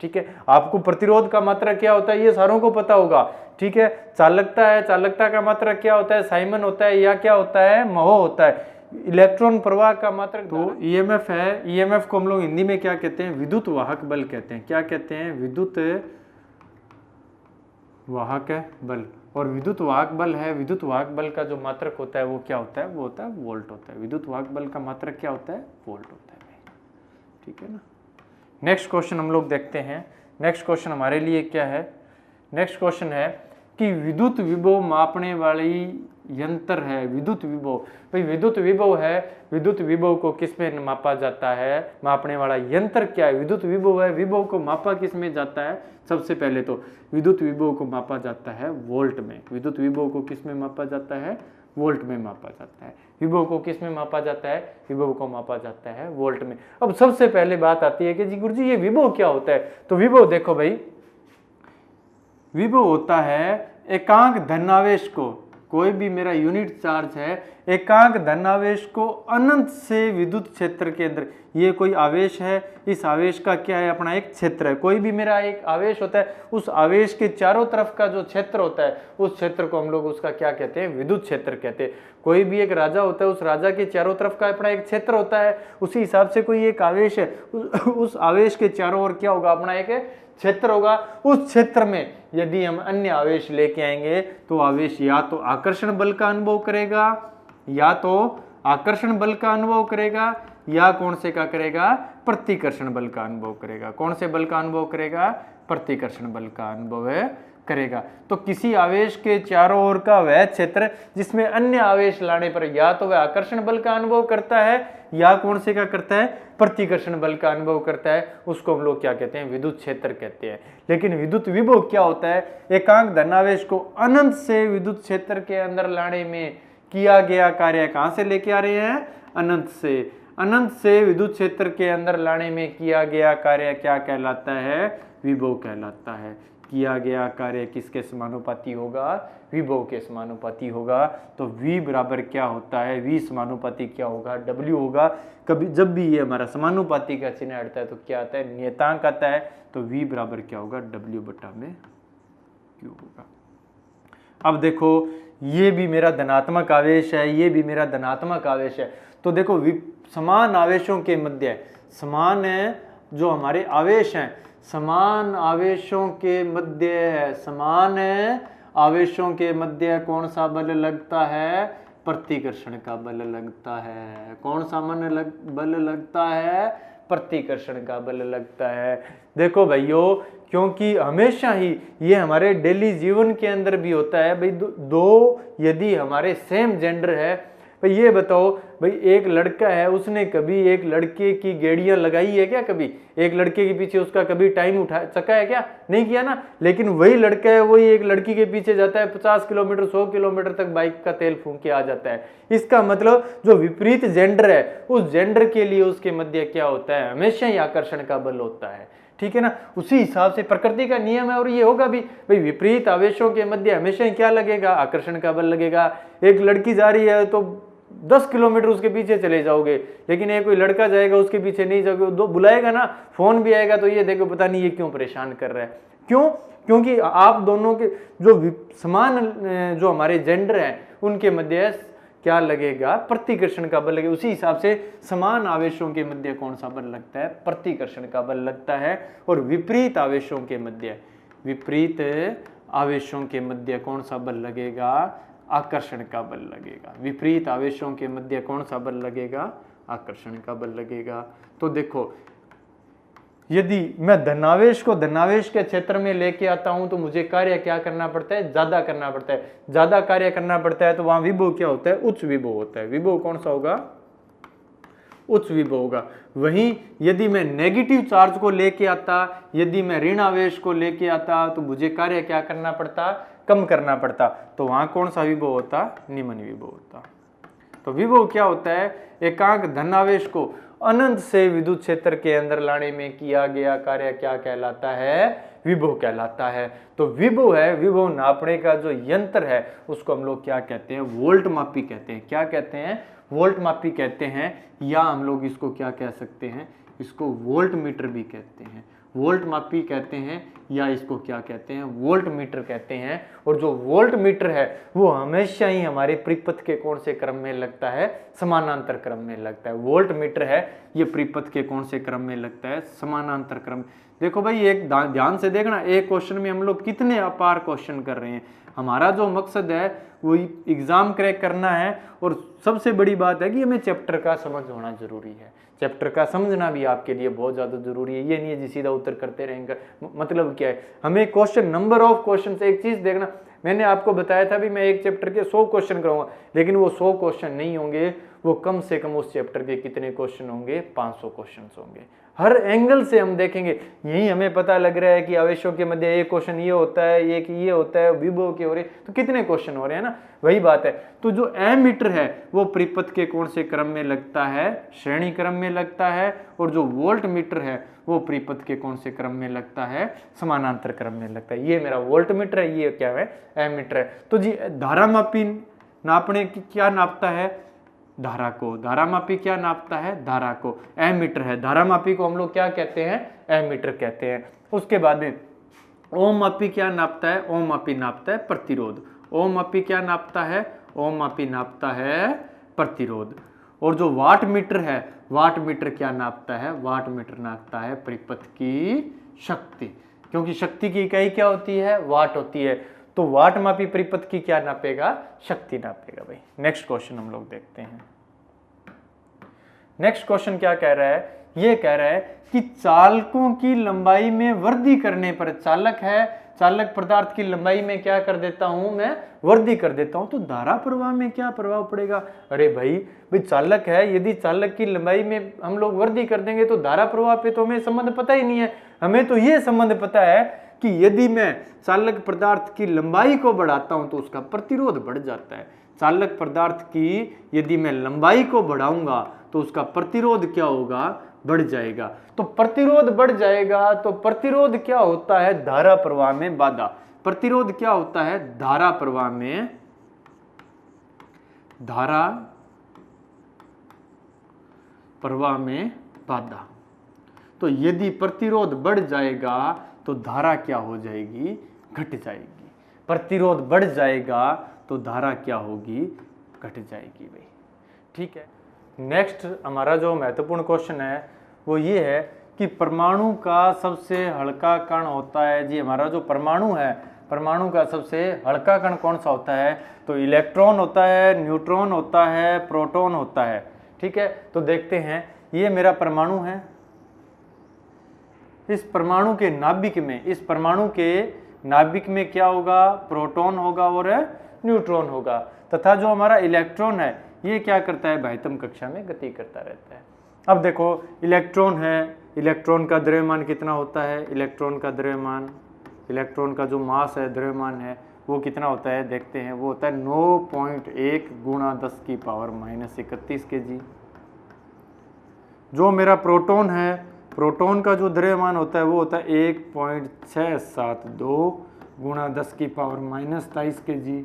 ठीक है। आपको प्रतिरोध का मात्रक क्या होता है ये सारों को पता होगा, ठीक है। चालकता का मात्रक क्या होता है, साइमन होता है या क्या होता है, मोह होता है। इलेक्ट्रॉन प्रवाह का मात्रक तो ईएमएफ है। ईएमएफ को हम लोग हिंदी में क्या कहते हैं, विद्युत वाहक बल कहते हैं। क्या कहते हैं, विद्युत वाहक बल। और विद्युत वाहक बल है, विद्युत वाहक बल का जो मात्रक होता है वो क्या होता है, वो होता है वोल्ट होता है। विद्युत वाहक बल का मात्रक क्या होता है, वोल्ट होता है, ठीक है ना। नेक्स्ट क्वेश्चन हम लोग देखते हैं। नेक्स्ट क्वेश्चन हमारे लिए क्या है, नेक्स्ट क्वेश्चन है कि विद्युत विभव मापने वाली यंत्र है, विद्युत विभव। भाई विद्युत विभव है, विद्युत विभव को किस में मापा जाता है, मापने वाला यंत्र क्या है, विद्युत विभव है, विभव को मापा किस में जाता है। सबसे पहले तो विद्युत विभव को मापा जाता है वोल्ट में। विद्युत विभव को किस में मापा जाता है, वोल्ट में मापा जाता है। विभव को किस में मापा जाता है, विभव को मापा जाता है वोल्ट में। अब सबसे पहले बात आती है कि जी गुरुजी ये विभव क्या होता है। तो विभव देखो भाई, विभव होता है एकांक धनावेश को, कोई भी मेरा यूनिट चार्ज है, एकांक धनावेश को अनंत से विद्युत क्षेत्र के अंदर, ये कोई आवेश है, इस आवेश का क्या है, अपना एक क्षेत्र है। कोई भी मेरा एक आवेश होता है, उस आवेश के चारों तरफ का जो क्षेत्र होता है, उस क्षेत्र को हम लोग उसका क्या कहते हैं, विद्युत क्षेत्र कहते हैं। कोई भी एक राजा होता है, उस राजा के चारों तरफ का अपना एक क्षेत्र होता है। उसी हिसाब से कोई एक आवेश है, उस आवेश के चारों ओर क्या होगा, अपना एक क्षेत्र होगा। उस क्षेत्र में यदि हम अन्य आवेश लेके आएंगे तो आवेश या तो आकर्षण बल का अनुभव करेगा, या तो आकर्षण बल का अनुभव करेगा, या कौन से का करेगा, प्रतिकर्षण बल का अनुभव करेगा। कौन से बल का अनुभव करेगा, प्रतिकर्षण बल का अनुभव करेगा। तो किसी आवेश के चारों ओर का वह क्षेत्र जिसमें अन्य आवेश लाने पर या तो वह आकर्षण बल का अनुभव करता है, या कौन से का करता है, प्रतिकर्षण बल का अनुभव करता है, उसको हम लोग क्या कहते हैं, विद्युत क्षेत्र कहते हैं। लेकिन विद्युत विभव क्या होता है, एकांक धनावेश को अनंत से विद्युत क्षेत्र के अंदर लाने में किया गया कार्य। कहां से लेके आ रहे हैं, अनंत से। अनंत से विद्युत क्षेत्र के अंदर लाने में किया गया कार्य क्या कहलाता है, विभव कहलाता है। किया गया कार्य किसके समानुपाती होगा, विभव के समानुपाती होगा। तो V बराबर क्या होता है, V समानुपाती क्या होगा, W होगा। कभी जब भी ये हमारा समानुपाती का चिन्ह हटता है तो क्या आता है, नियतांक आता है। तो V बराबर क्या होगा, W बटा में Q होगा। अब देखो ये भी मेरा धनात्मक आवेश है, ये भी मेरा धनात्मक आवेश है। तो देखो समान आवेशों के मध्य, समान जो हमारे आवेश हैं, समान आवेशों के मध्य, समान आवेशों के मध्य कौन सा बल लगता है, प्रतिकर्षण का बल लगता है। कौन सा बल लगता है, प्रतिकर्षण का बल लगता है। देखो भाइयों, क्योंकि हमेशा ही ये हमारे डेली जीवन के अंदर भी होता है भाई, दो यदि हमारे सेम जेंडर है, भाई ये बताओ भाई एक लड़का है, उसने कभी एक लड़के की गेड़ियां लगाई है क्या? कभी एक लड़के के पीछे उसका कभी टाइम उठा सका है क्या? नहीं किया ना। लेकिन वही लड़का है, वही एक लड़की के पीछे जाता है, 50 किलोमीटर 100 किलोमीटर तक बाइक का तेल फूंक के आ जाता है। इसका मतलब जो विपरीत जेंडर है, उस जेंडर के लिए उसके मध्य क्या होता है? हमेशा ही आकर्षण का बल होता है। ठीक है ना। उसी हिसाब से प्रकृति का नियम है और ये होगा भी। भाई विपरीत आवेशों के मध्य हमेशा ही क्या लगेगा? आकर्षण का बल लगेगा। एक लड़की जा रही है तो 10 किलोमीटर उसके पीछे चले जाओगे, लेकिन एक कोई लड़का जाएगा उसके पीछे नहीं जाओगे, दो बुलाएगा ना, फोन भी आएगा तो ये देखो पता नहीं ये क्यों परेशान कर रहा है। क्यों? क्योंकि आप दोनों के जो समान जो हमारे जेंडर हैं उनके मध्य क्या लगेगा? प्रतिकर्षण का बल लगेगा। उसी हिसाब से समान आवेशों के मध्य कौन सा बल लगता है? प्रतिकर्षण का बल लगता है। और विपरीत आवेशों के मध्य, विपरीत आवेशों के मध्य कौन सा बल लगेगा? आकर्षण का बल लगेगा। विपरीत आवेशों के मध्य कौन सा बल लगेगा? आकर्षण का बल लगेगा। तो देखो, यदि मैं धनावेश को धनावेश के क्षेत्र में लेके आता हूं तो मुझे कार्य क्या करना पड़ता है? ज्यादा करना पड़ता है। ज्यादा कार्य करना पड़ता है तो वहां विभव क्या होता है? उच्च विभव होता है। विभव कौन सा होगा? उच्च विभव होगा। वहीं यदि मैं नेगेटिव चार्ज को लेके आता, यदि मैं ऋण आवेश को लेके आता तो मुझे कार्य क्या करना पड़ता? कम करना पड़ता। तो वहां कौन सा विभव होता? निम्न विभव होता। तो विभव क्या होता है? एकांक धनावेश को अनंत से विद्युत क्षेत्र के अंदर लाने में किया गया कार्य क्या कहलाता है? विभव कहलाता है। तो विभव है, विभव नापने का जो यंत्र है उसको हम लोग क्या कहते हैं? वोल्ट मापी कहते हैं। क्या कहते हैं? वोल्ट मापी कहते हैं। या हम लोग इसको क्या कह सकते हैं? इसको वोल्ट मीटर भी कहते हैं। वोल्ट मापी कहते हैं या इसको क्या कहते हैं? वोल्ट मीटर कहते हैं। और जो वोल्ट मीटर है वो हमेशा ही हमारे परिपथ के कौन से क्रम में लगता है? समानांतर क्रम में लगता है। वोल्ट मीटर है ये परिपथ के कौन से क्रम में लगता है? समानांतर क्रम। देखो भाई, एक ध्यान से देखना, एक क्वेश्चन में हम लोग कितने अपार क्वेश्चन कर रहे हैं। हमारा जो मकसद है वो एग्जाम क्रैक करना है। और सबसे बड़ी बात है कि हमें चैप्टर का समझ होना जरूरी है। चैप्टर का समझना भी आपके लिए बहुत ज्यादा जरूरी है। ये नहीं है जी सीधा उत्तर करते रहेंगे। मतलब क्या है? हमें क्वेश्चन, नंबर ऑफ क्वेश्चन से एक चीज देखना। मैंने आपको बताया था भी मैं एक चैप्टर के 100 क्वेश्चन कराऊंगा, लेकिन वो 100 क्वेश्चन नहीं होंगे, वो कम से कम उस चैप्टर के कितने क्वेश्चन होंगे? 500 क्वेश्चन होंगे। हर एंगल से हम देखेंगे। यही हमें पता लग रहा है कि आवेशों के मध्य एक क्वेश्चन ये होता है, एक ये होता है, विभव के हो रहे, तो कितने क्वेश्चन हो रहे हैं ना, वही बात है। तो जो एमीटर है वो परिपथ के कौन से क्रम में लगता है? श्रेणी क्रम में लगता है। और जो वोल्ट मीटर है वो परिपथ के कौन से क्रम में लगता है? समानांतर क्रम में लगता है। ये मेरा वोल्ट मीटर है, ये क्या है? एमीटर है। तो जी धारा मापी नापने की क्या नापता है? धारा को। धारा मापी क्या नापता है? धारा को। एमीटर है। धारा मापी को हम लोग क्या कहते हैं? एमीटर कहते हैं। उसके बाद में ओम मापी क्या नापता है? ओम मापी नापता है प्रतिरोध। ओम मापी क्या नापता है? ओम मापी नापता है प्रतिरोध। और जो वाट मीटर है, वाट मीटर क्या नापता है? वाट मीटर नापता है परिपथ की शक्ति। क्योंकि शक्ति की इकाई क्या होती है? वाट होती है। तो वाट मापी परिपथ की क्या नापेगा? शक्ति नापेगा भाई। नेक्स्ट क्वेश्चन हम लोग देखते हैं। नेक्स्ट क्वेश्चन क्या कह रहा है? ये कह रहा है कि चालकों की लंबाई में वृद्धि करने पर, चालक है, चालक पदार्थ की लंबाई में क्या कर देता हूं मैं? वृद्धि कर देता हूं, तो धारा प्रवाह में क्या प्रभाव पड़ेगा? अरे भाई चालक है, यदि चालक की लंबाई में हम लोग वृद्धि कर देंगे तो धारा प्रवाह पे तो हमें संबंध पता ही नहीं है। हमें तो ये संबंध पता है कि यदि मैं चालक पदार्थ की लंबाई को बढ़ाता हूं तो उसका प्रतिरोध बढ़ जाता है। चालक पदार्थ की यदि मैं लंबाई को बढ़ाऊंगा तो उसका प्रतिरोध क्या होगा? बढ़ जाएगा। तो प्रतिरोध बढ़ जाएगा तो प्रतिरोध क्या होता है? धारा प्रवाह में बाधा। प्रतिरोध क्या होता है? धारा प्रवाह में, धारा प्रवाह में बाधा। तो यदि प्रतिरोध बढ़ जाएगा तो धारा क्या हो जाएगी? घट जाएगी। प्रतिरोध बढ़ जाएगा तो धारा क्या होगी? घट जाएगी भाई। ठीक है। नेक्स्ट हमारा जो महत्वपूर्ण क्वेश्चन है वो ये है कि परमाणु का सबसे हल्का कण होता है। जी हमारा जो परमाणु है, परमाणु का सबसे हल्का कण कौन सा होता है? तो इलेक्ट्रॉन होता है, न्यूट्रॉन होता है, प्रोटॉन होता है। ठीक है। तो देखते हैं, ये मेरा परमाणु है। इस परमाणु के नाभिक में, इस परमाणु के नाभिक में क्या होगा? प्रोटॉन होगा और न्यूट्रॉन होगा। तथा जो हमारा इलेक्ट्रॉन है, ये क्या करता है, बाह्यतम कक्षा में गति करता रहता है। अब देखो इलेक्ट्रॉन है, इलेक्ट्रॉन का द्रव्यमान कितना होता है, इलेक्ट्रॉन का द्रव्यमान, इलेक्ट्रॉन का जो मास है, द्रव्यमान है, वो कितना होता है देखते हैं, वो होता है 9.1 गुणा 10 की पावर -31 kg। जो मेरा प्रोटॉन है, प्रोटॉन का जो द्रव्यमान होता है वो होता है 1.672 गुणा 10 की पावर -23 kg।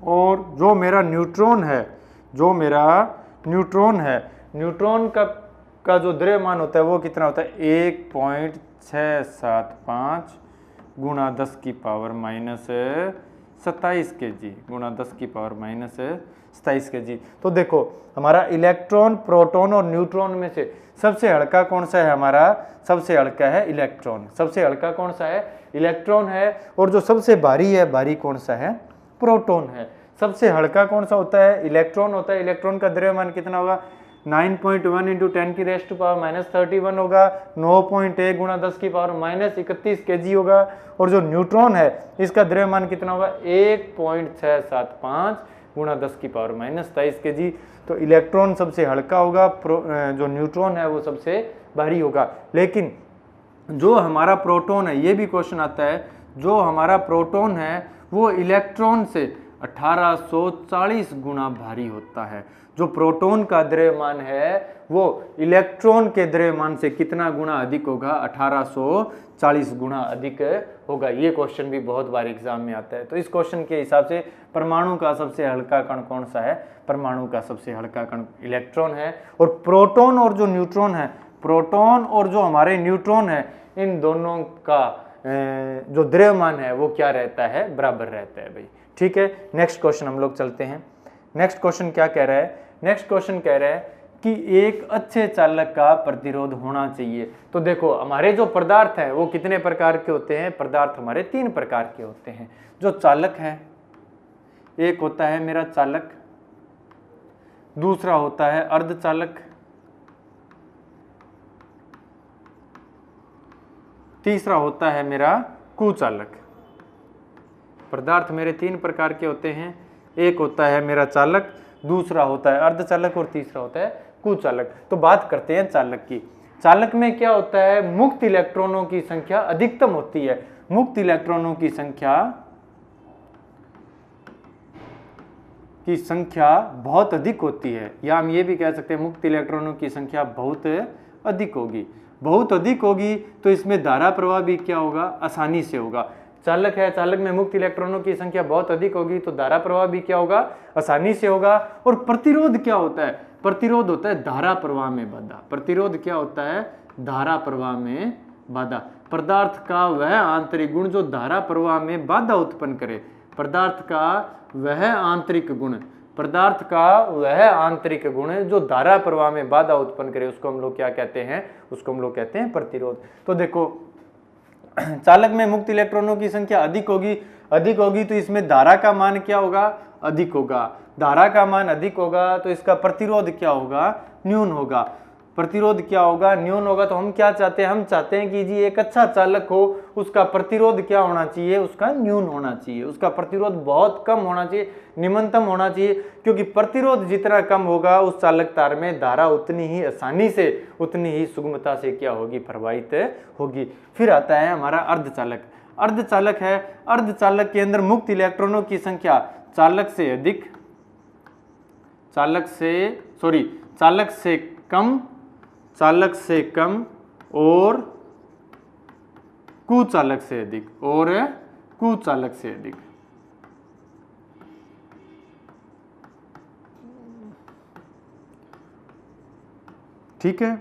और जो मेरा न्यूट्रॉन है, जो मेरा न्यूट्रॉन है, न्यूट्रॉन का जो द्रव्यमान होता है वो कितना होता है 1.675 गुणा 10 की पावर -27 kg, गुणा 10 की पावर -27 kg। तो देखो हमारा इलेक्ट्रॉन, प्रोटॉन और न्यूट्रॉन में से सबसे हल्का कौन सा है, हमारा सबसे हल्का है इलेक्ट्रॉन। सबसे हल्का कौन सा है, इलेक्ट्रॉन है। और जो सबसे भारी है, भारी कौन सा है, प्रोटॉन है। सबसे हल्का कौन सा होता है, इलेक्ट्रॉन होता है। इलेक्ट्रॉन का द्रव्यमान कितना होगा, 9.1 × 10⁻³ होगा, 9.1 गुणा 10 की पावर -31 kg होगा। और जो न्यूट्रॉन है इसका द्रव्यमान कितना होगा, 1.675 गुणा 10 की पावर -23 kg। तो इलेक्ट्रॉन सबसे हल्का होगा, जो न्यूट्रॉन है वो सबसे भारी होगा। लेकिन जो हमारा प्रोटॉन है, ये भी क्वेश्चन आता है, जो हमारा प्रोटॉन है वो इलेक्ट्रॉन से 1840 गुना भारी होता है। जो प्रोटॉन का द्रव्यमान है वो इलेक्ट्रॉन के द्रव्यमान से कितना गुना अधिक होगा, 1840 गुना अधिक होगा। ये क्वेश्चन भी बहुत बार एग्जाम में आता है। तो इस क्वेश्चन के हिसाब से परमाणु का सबसे हल्का कण कौन सा है, परमाणु का सबसे हल्का कण इलेक्ट्रॉन है। और प्रोटॉन और जो न्यूट्रॉन है, प्रोटॉन और जो हमारे न्यूट्रॉन है, इन दोनों का जो द्रव्यमान है वो क्या रहता है, बराबर रहता है भाई। ठीक है, नेक्स्ट क्वेश्चन हम लोग चलते हैं। नेक्स्ट क्वेश्चन क्या कह रहा है, नेक्स्ट क्वेश्चन कह रहा है कि एक अच्छे चालक का प्रतिरोध होना चाहिए। तो देखो हमारे जो पदार्थ हैं वो कितने प्रकार के होते हैं, पदार्थ हमारे 3 प्रकार के होते हैं। जो चालक है, एक होता है मेरा चालक, दूसरा होता है अर्धचालक, तीसरा होता है मेरा कुचालक। पदार्थ मेरे 3 प्रकार के होते हैं, एक होता है मेरा चालक, दूसरा होता है अर्धचालक और तीसरा होता है कुचालक। तो बात करते हैं चालक की। चालक में क्या होता है, मुक्त इलेक्ट्रॉनों की संख्या अधिकतम होती है। मुक्त इलेक्ट्रॉनों की संख्या बहुत अधिक होती है, या हम ये भी कह सकते हैं मुक्त इलेक्ट्रॉनों की संख्या बहुत अधिक होगी। बहुत अधिक होगी तो इसमें धारा प्रवाह भी क्या होगा, आसानी से होगा। चालक है, चालक में मुक्त इलेक्ट्रॉनों की संख्या बहुत अधिक होगी तो धारा प्रवाह भी क्या होगा, आसानी से होगा। और प्रतिरोध क्या होता है, प्रतिरोध होता है धारा प्रवाह में बाधा। प्रतिरोध क्या होता है, धारा प्रवाह में बाधा। पदार्थ का वह आंतरिक गुण जो धारा प्रवाह में बाधा उत्पन्न करे, पदार्थ का वह आंतरिक गुण, पदार्थ का वह आंतरिक गुण जो धारा प्रवाह में बाधा उत्पन्न करे, उसको हम लोग क्या कहते हैं, उसको हम लोग कहते हैं प्रतिरोध। तो देखो चालक में मुक्त इलेक्ट्रॉनों की संख्या अधिक होगी तो इसमें धारा का मान क्या होगा, अधिक होगा। धारा का मान अधिक होगा तो इसका प्रतिरोध क्या होगा, न्यून होगा। प्रतिरोध क्या होगा, न्यून होगा। तो हम क्या चाहते हैं, हम चाहते हैं कि जी एक अच्छा चालक हो, उसका प्रतिरोध क्या होना चाहिए, उसका न्यून होना चाहिए, उसका प्रतिरोध बहुत कम होना चाहिए, निम्नतम होना चाहिए। क्योंकि प्रतिरोध जितना कम होगा उस चालक तार में धारा उतनी ही आसानी से, उतनी ही सुगमता से क्या होगी, प्रवाहित होगी। फिर आता है हमारा अर्धचालक। अर्धचालक है, अर्धचालक के अंदर मुक्त इलेक्ट्रॉनों की संख्या चालक से कम और कुचालक से अधिक। ठीक है,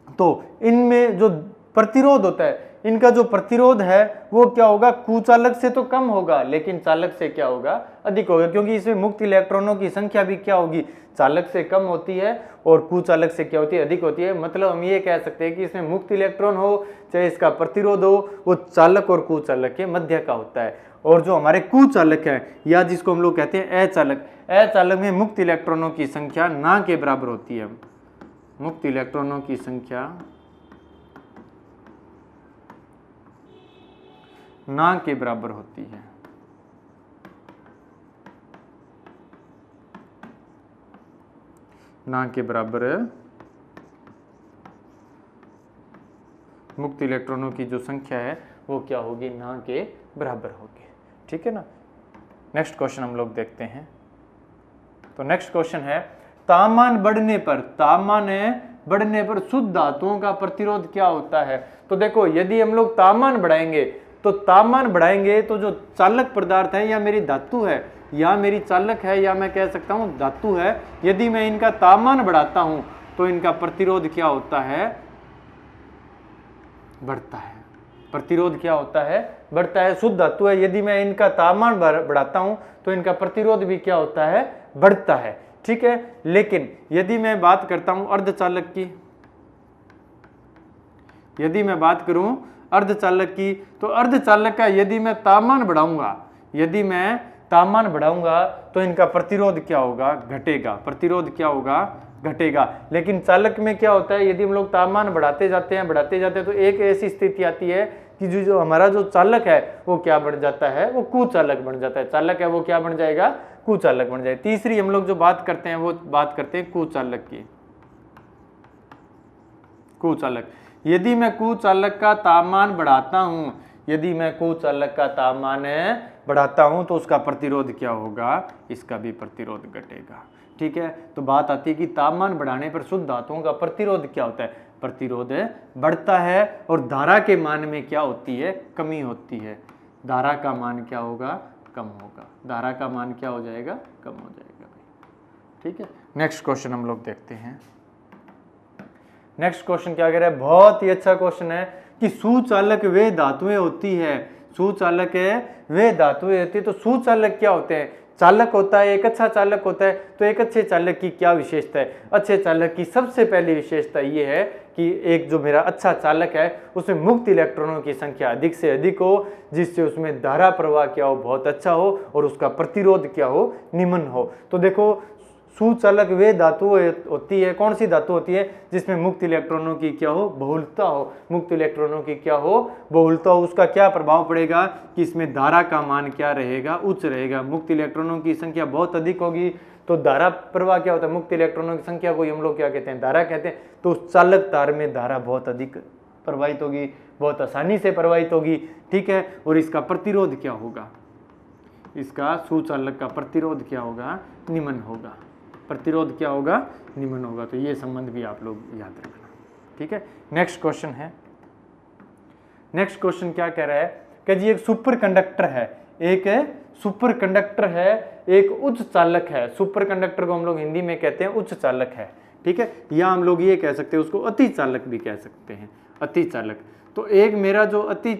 तो इनमें जो प्रतिरोध होता है, इनका जो प्रतिरोध है वो क्या होगा, कुचालक से तो कम होगा लेकिन चालक से क्या होगा, अधिक होगा। क्योंकि इसमें मुक्त इलेक्ट्रॉनों की संख्या भी क्या होगी, चालक से कम होती है और कुचालक से क्या होती है, अधिक होती है। मतलब हम ये कह सकते हैं कि इसमें मुक्त इलेक्ट्रॉन हो चाहे इसका प्रतिरोध हो, वो चालक और कुचालक के मध्य का होता है। और जो हमारे कुचालक है, या जिसको हम लोग कहते हैं अचालक, अचालक में मुक्त इलेक्ट्रॉनों की संख्या ना के बराबर होती है। मुक्त इलेक्ट्रॉनों की संख्या ना के बराबर होती है। ना के बराबर मुक्त इलेक्ट्रॉनों की जो संख्या है वो क्या होगी, ना के बराबर होगी। ठीक है ना। नेक्स्ट क्वेश्चन हम लोग देखते हैं। तो नेक्स्ट क्वेश्चन है, तापमान बढ़ने पर शुद्ध धातुओं का प्रतिरोध क्या होता है। तो देखो, यदि हम लोग तापमान बढ़ाएंगे तो जो चालक पदार्थ है या मेरी धातु है या मेरी चालक है या मैं कह सकता हूं धातु है, यदि मैं इनका तापमान बढ़ाता हूं तो इनका प्रतिरोध क्या होता है, बढ़ता है। प्रतिरोध क्या होता है, बढ़ता है। शुद्ध धातु है, यदि मैं इनका तापमान बढ़ाता हूं तो इनका प्रतिरोध भी क्या होता है, बढ़ता है। ठीक है। लेकिन यदि मैं बात करता हूं अर्धचालक की, यदि मैं बात करूं अर्धचालक की, तो अर्धचालक का यदि मैं तापमान बढ़ाऊंगा तो इनका प्रतिरोध क्या होगा, घटेगा। प्रतिरोध क्या होगा, घटेगा। लेकिन चालक में क्या होता है, यदि हम लोग तापमान बढ़ाते जाते हैं तो एक ऐसी स्थिति आती है कि जो हमारा जो चालक है वो क्या बन जाता है, वो कुचालक बन जाता है। चालक है वो क्या बन जाएगा, कुचालक बन जाए। तीसरी हम लोग जो बात करते हैं वो बात करते हैं कुचालक की। कुचालक, यदि मैं कुचालक का तापमान बढ़ाता हूं तो उसका प्रतिरोध क्या होगा, इसका भी प्रतिरोध घटेगा। ठीक है। तो बात आती है कि तापमान बढ़ाने पर शुद्ध धातुओं का प्रतिरोध क्या होता है, प्रतिरोध बढ़ता है। और धारा के मान में क्या होती है, कमी होती है। धारा का मान क्या होगा, कम होगा। धारा का मान क्या हो जाएगा, कम हो जाएगा भाई। ठीक है। नेक्स्ट क्वेश्चन हम लोग देखते हैं। नेक्स्ट क्वेश्चन क्या कह रहा है, बहुत ही अच्छा क्वेश्चन है कि सुचालक वे धातुएं होती है, सुचालक है वे धातुएं होती है। तो सुचालक क्या होते हैं, चालक होता है, एक अच्छा चालक होता है। तो एक अच्छे चालक की क्या विशेषता है, अच्छे चालक की सबसे पहली विशेषता ये है कि एक जो मेरा अच्छा चालक है उसमें मुक्त इलेक्ट्रॉनों की संख्या अधिक से अधिक हो, जिससे उसमें धारा प्रवाह क्या हो, बहुत अच्छा हो, और उसका प्रतिरोध क्या हो, निम्न हो। तो देखो, सुचालक वे धातु होती है, कौन सी धातु होती है, जिसमें मुक्त इलेक्ट्रॉनों की क्या हो, बहुलता हो। मुक्त इलेक्ट्रॉनों की क्या हो, बहुलता हो। उसका क्या प्रभाव पड़ेगा कि इसमें धारा का मान क्या रहेगा, उच्च रहेगा। मुक्त इलेक्ट्रॉनों की संख्या बहुत अधिक होगी तो धारा प्रवाह क्या होता है, मुक्त इलेक्ट्रॉनों की संख्या को हम लोग क्या कहते हैं, धारा कहते हैं। तो उस चालक तार में धारा बहुत अधिक प्रवाहित होगी, बहुत आसानी से प्रवाहित होगी। ठीक है। और इसका प्रतिरोध क्या होगा, इसका सुचालक का प्रतिरोध क्या होगा, निम्न होगा। प्रतिरोध क्या होगा, निम्न होगा। तो ये संबंध भी आप लोग याद रखना। ठीक है। नेक्स्ट क्वेश्चन है, नेक्स्ट क्वेश्चन क्या कह रहा है कि जी एक सुपर कंडक्टर है, एक सुपर कंडक्टर है, एक उच्च चालक है। सुपर कंडक्टर को हम लोग हिंदी में कहते हैं उच्च चालक है। ठीक है। या हम लोग ये कह सकते हैं उसको अति चालक भी कह सकते हैं, अति चालक। तो एक मेरा जो अति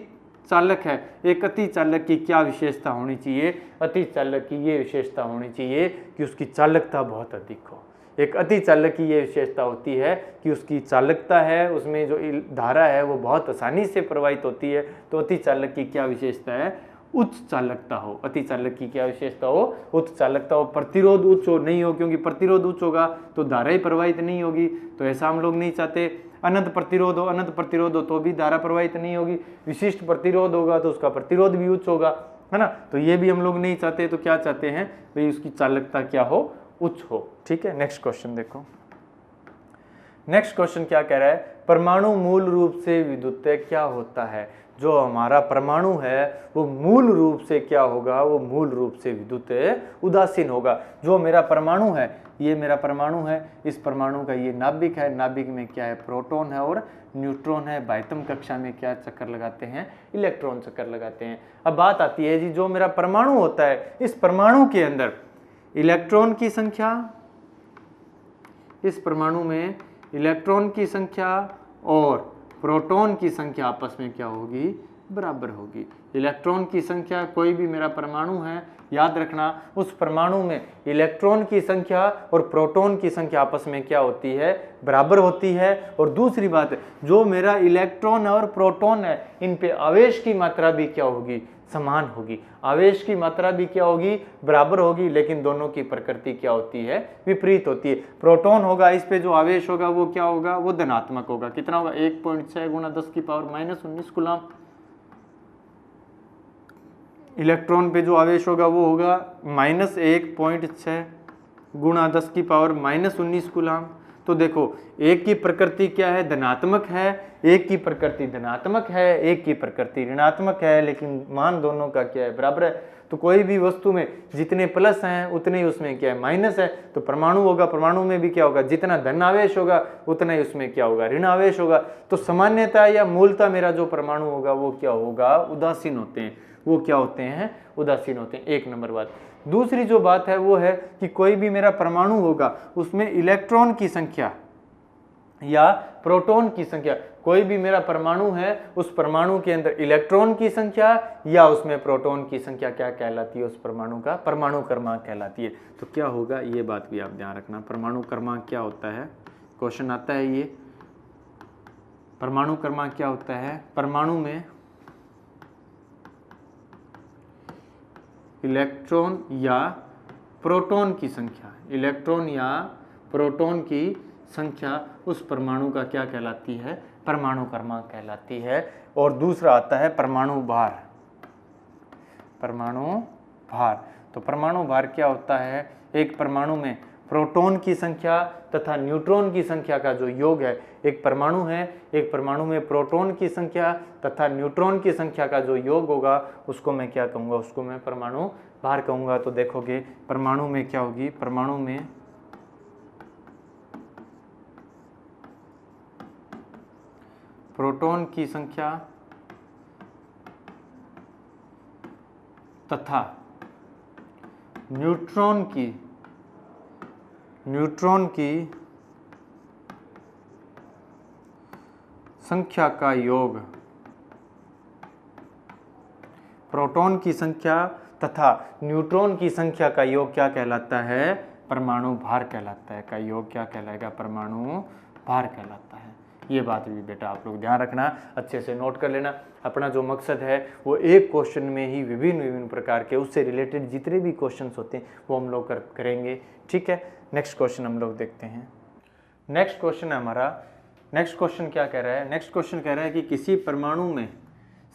चालक है, एक अति चालक की क्या विशेषता होनी चाहिए, अति चालक की ये विशेषता होनी चाहिए कि उसकी चालकता बहुत अधिक हो। एक अति चालक की ये विशेषता होती है कि उसकी चालकता है, उसमें जो धारा है वो बहुत आसानी से प्रवाहित होती है। तो अति चालक की क्या विशेषता है, उच्च चालकता हो। अति चालक की क्या विशेषता हो, उच्च चालकता हो। प्रतिरोध उच्च हो नहीं हो, क्योंकि प्रतिरोध उच्च होगा तो धारा ही प्रवाहित नहीं होगी। तो ऐसा हम लोग नहीं चाहते। अनंत प्रतिरोध हो तो भी धारा प्रवाहित नहीं होगी। विशिष्ट प्रतिरोध होगा तो उसका प्रतिरोध भी उच्च होगा, है ना। तो ये भी हम लोग नहीं चाहते। तो क्या चाहते हैं भाई, उसकी चालकता क्या हो, उच्च हो। ठीक है। नेक्स्ट क्वेश्चन देखो। नेक्स्ट क्वेश्चन क्या कह रहा है, परमाणु मूल रूप से विद्युतीय क्या होता है। जो हमारा परमाणु है वो मूल रूप से क्या होगा, वो मूल रूप से विद्युतीय उदासीन होगा। जो मेरा परमाणु है, ये मेरा परमाणु है, इस परमाणु का ये नाभिक है। नाभिक में क्या है, प्रोटॉन है और न्यूट्रॉन है। बाह्यतम कक्षा में क्या चक्कर लगाते हैं, इलेक्ट्रॉन चक्कर लगाते हैं। अब बात आती है जी, जो मेरा परमाणु होता है, इस परमाणु के अंदर इलेक्ट्रॉन की संख्या, इस परमाणु में इलेक्ट्रॉन की संख्या और प्रोटॉन की संख्या आपस में क्या होगी, बराबर होगी। इलेक्ट्रॉन की संख्या, कोई भी मेरा परमाणु है, याद रखना उस परमाणु में इलेक्ट्रॉन की संख्या और प्रोटॉन की संख्या आपस में क्या होती है, बराबर होती है। और दूसरी बात, जो मेरा इलेक्ट्रॉन और प्रोटॉन है, इन पे आवेश की मात्रा भी क्या होगी, समान होगी। आवेश की मात्रा भी क्या होगी, बराबर होगी। लेकिन दोनों की प्रकृति क्या होती है, विपरीत होती है। प्रोटॉन होगा, इस पे जो आवेश होगा वो क्या होगा, वो धनात्मक होगा। कितना होगा, 1.6 × 10⁻⁻19 कूलम। इलेक्ट्रॉन पे जो आवेश होगा वो होगा -1.6 गुणा 10 की पावर -19 कूलाम। तो देखो एक की प्रकृति क्या है, धनात्मक है, एक की प्रकृति धनात्मक है, एक की प्रकृति ऋणात्मक है, लेकिन मान दोनों का क्या है, बराबर है। तो कोई भी वस्तु में जितने प्लस हैं उतने ही उसमें क्या है, माइनस है। तो परमाणु होगा, परमाणु में भी क्या होगा, जितना धन आवेश होगा उतना ही उसमें क्या होगा, ऋण आवेश होगा। तो सामान्यता या मूलतः मेरा जो परमाणु होगा वो क्या होगा, उदासीन होते हैं। वो क्या होते हैं, उदासीन होते हैं। एक नंबर बात। दूसरी जो बात है वो है कि कोई भी मेरा परमाणु होगा उसमें इलेक्ट्रॉन की संख्या या प्रोटॉन की संख्या, कोई भी मेरा परमाणु है उस परमाणु के अंदर इलेक्ट्रॉन की संख्या या उसमें प्रोटॉन की संख्या क्या कहलाती है, उस परमाणु का परमाणु क्रमांक कहलाती है। तो क्या होगा, ये बात भी आप ध्यान रखना। परमाणु क्रमांक क्या होता है, क्वेश्चन आता है ये, परमाणु क्रमांक क्या होता है। परमाणु में इलेक्ट्रॉन या प्रोटॉन की संख्या, इलेक्ट्रॉन या प्रोटॉन की संख्या उस परमाणु का क्या कहलाती है, परमाणु क्रमांक कहलाती है। और दूसरा आता है परमाणु भार। परमाणु भार, तो परमाणु भार क्या होता है, एक परमाणु में प्रोटॉन की संख्या तथा न्यूट्रॉन की संख्या का जो योग है, एक परमाणु है, एक परमाणु में प्रोटॉन की संख्या तथा न्यूट्रॉन की संख्या का जो योग होगा उसको मैं क्या कहूँगा, उसको मैं परमाणु भार कहूँगा। तो देखोगे परमाणु में क्या होगी, परमाणु में प्रोटॉन की संख्या तथा न्यूट्रॉन की संख्या का योग, प्रोटॉन की संख्या तथा न्यूट्रॉन की संख्या का योग क्या कहलाता है, परमाणु भार कहलाता है। का योग क्या कहलाएगा, परमाणु भार कहलाता है। ये बात भी बेटा आप लोग ध्यान रखना, अच्छे से नोट कर लेना। अपना जो मकसद है वो एक क्वेश्चन में ही विभिन्न प्रकार के उससे रिलेटेड जितने भी क्वेश्चंस होते हैं वो हम लोग करेंगे, ठीक है। नेक्स्ट क्वेश्चन हम लोग देखते हैं। नेक्स्ट क्वेश्चन है हमारा, नेक्स्ट क्वेश्चन क्या कह रहा है, नेक्स्ट क्वेश्चन कह रहा है कि किसी परमाणु में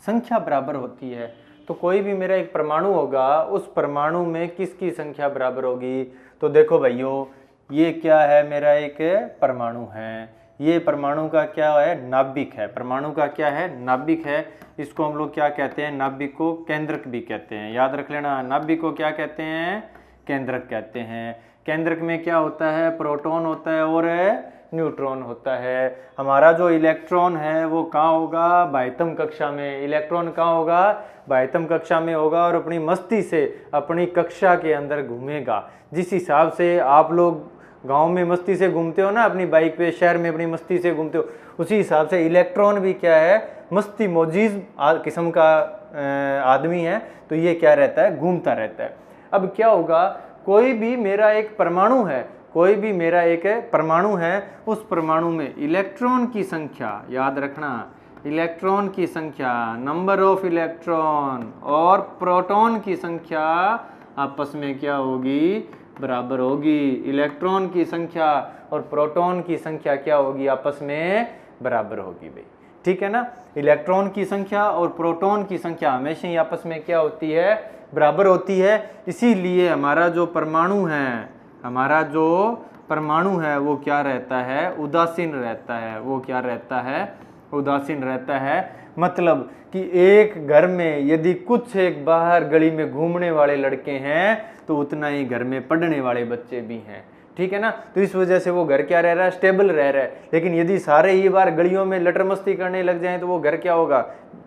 संख्या बराबर होती है। तो कोई भी मेरा एक परमाणु होगा, उस परमाणु में किसकी संख्या बराबर होगी। तो देखो भाइयों, ये क्या है, मेरा एक परमाणु है, ये परमाणु का क्या है, नाभिक है। परमाणु का क्या है, नाभिक है। इसको हम लोग क्या कहते हैं, नाभिक को केंद्रक भी कहते हैं। याद रख लेना, नाभिक को क्या कहते हैं, केंद्रक कहते हैं। केंद्रक में क्या होता है, प्रोटॉन होता है और न्यूट्रॉन होता है। हमारा जो इलेक्ट्रॉन है वो कहाँ होगा, बाह्यतम कक्षा में। इलेक्ट्रॉन कहाँ होगा, बाह्यतम कक्षा में होगा और अपनी मस्ती से अपनी कक्षा के अंदर घूमेगा। जिस हिसाब से आप लोग गांव में मस्ती से घूमते हो ना, अपनी बाइक पे, शहर में अपनी मस्ती से घूमते हो, उसी हिसाब से इलेक्ट्रॉन भी क्या है, मस्ती मौजीज किस्म का आदमी है। तो ये क्या रहता है, घूमता रहता है। अब क्या होगा, कोई भी मेरा एक परमाणु है, कोई भी मेरा एक परमाणु है, उस परमाणु में इलेक्ट्रॉन की संख्या, याद रखना, इलेक्ट्रॉन की संख्या, नंबर ऑफ इलेक्ट्रॉन और प्रोटॉन की संख्या आपस में क्या होगी, बराबर होगी। इलेक्ट्रॉन की संख्या और प्रोटॉन की संख्या क्या होगी, आपस में बराबर होगी भाई, ठीक है ना। इलेक्ट्रॉन की संख्या और प्रोटॉन की संख्या हमेशा ही आपस में क्या होती है, बराबर होती है। इसीलिए हमारा जो परमाणु है, हमारा जो परमाणु है वो क्या रहता है, उदासीन रहता है। वो क्या रहता है, उदासीन रहता है। मतलब कि एक घर में यदि कुछ एक बाहर गली में घूमने वाले लड़के हैं तो उतना ही घर में पढ़ने वाले बच्चे भी हैं, ठीक है ना। तो इस वजह से वो घर क्या रह रहा है, स्टेबल रह रहा है। लेकिन यदि सारे ही बार गलियों में लटर मस्ती करने लग जाएं तो वो घर क्या होगा,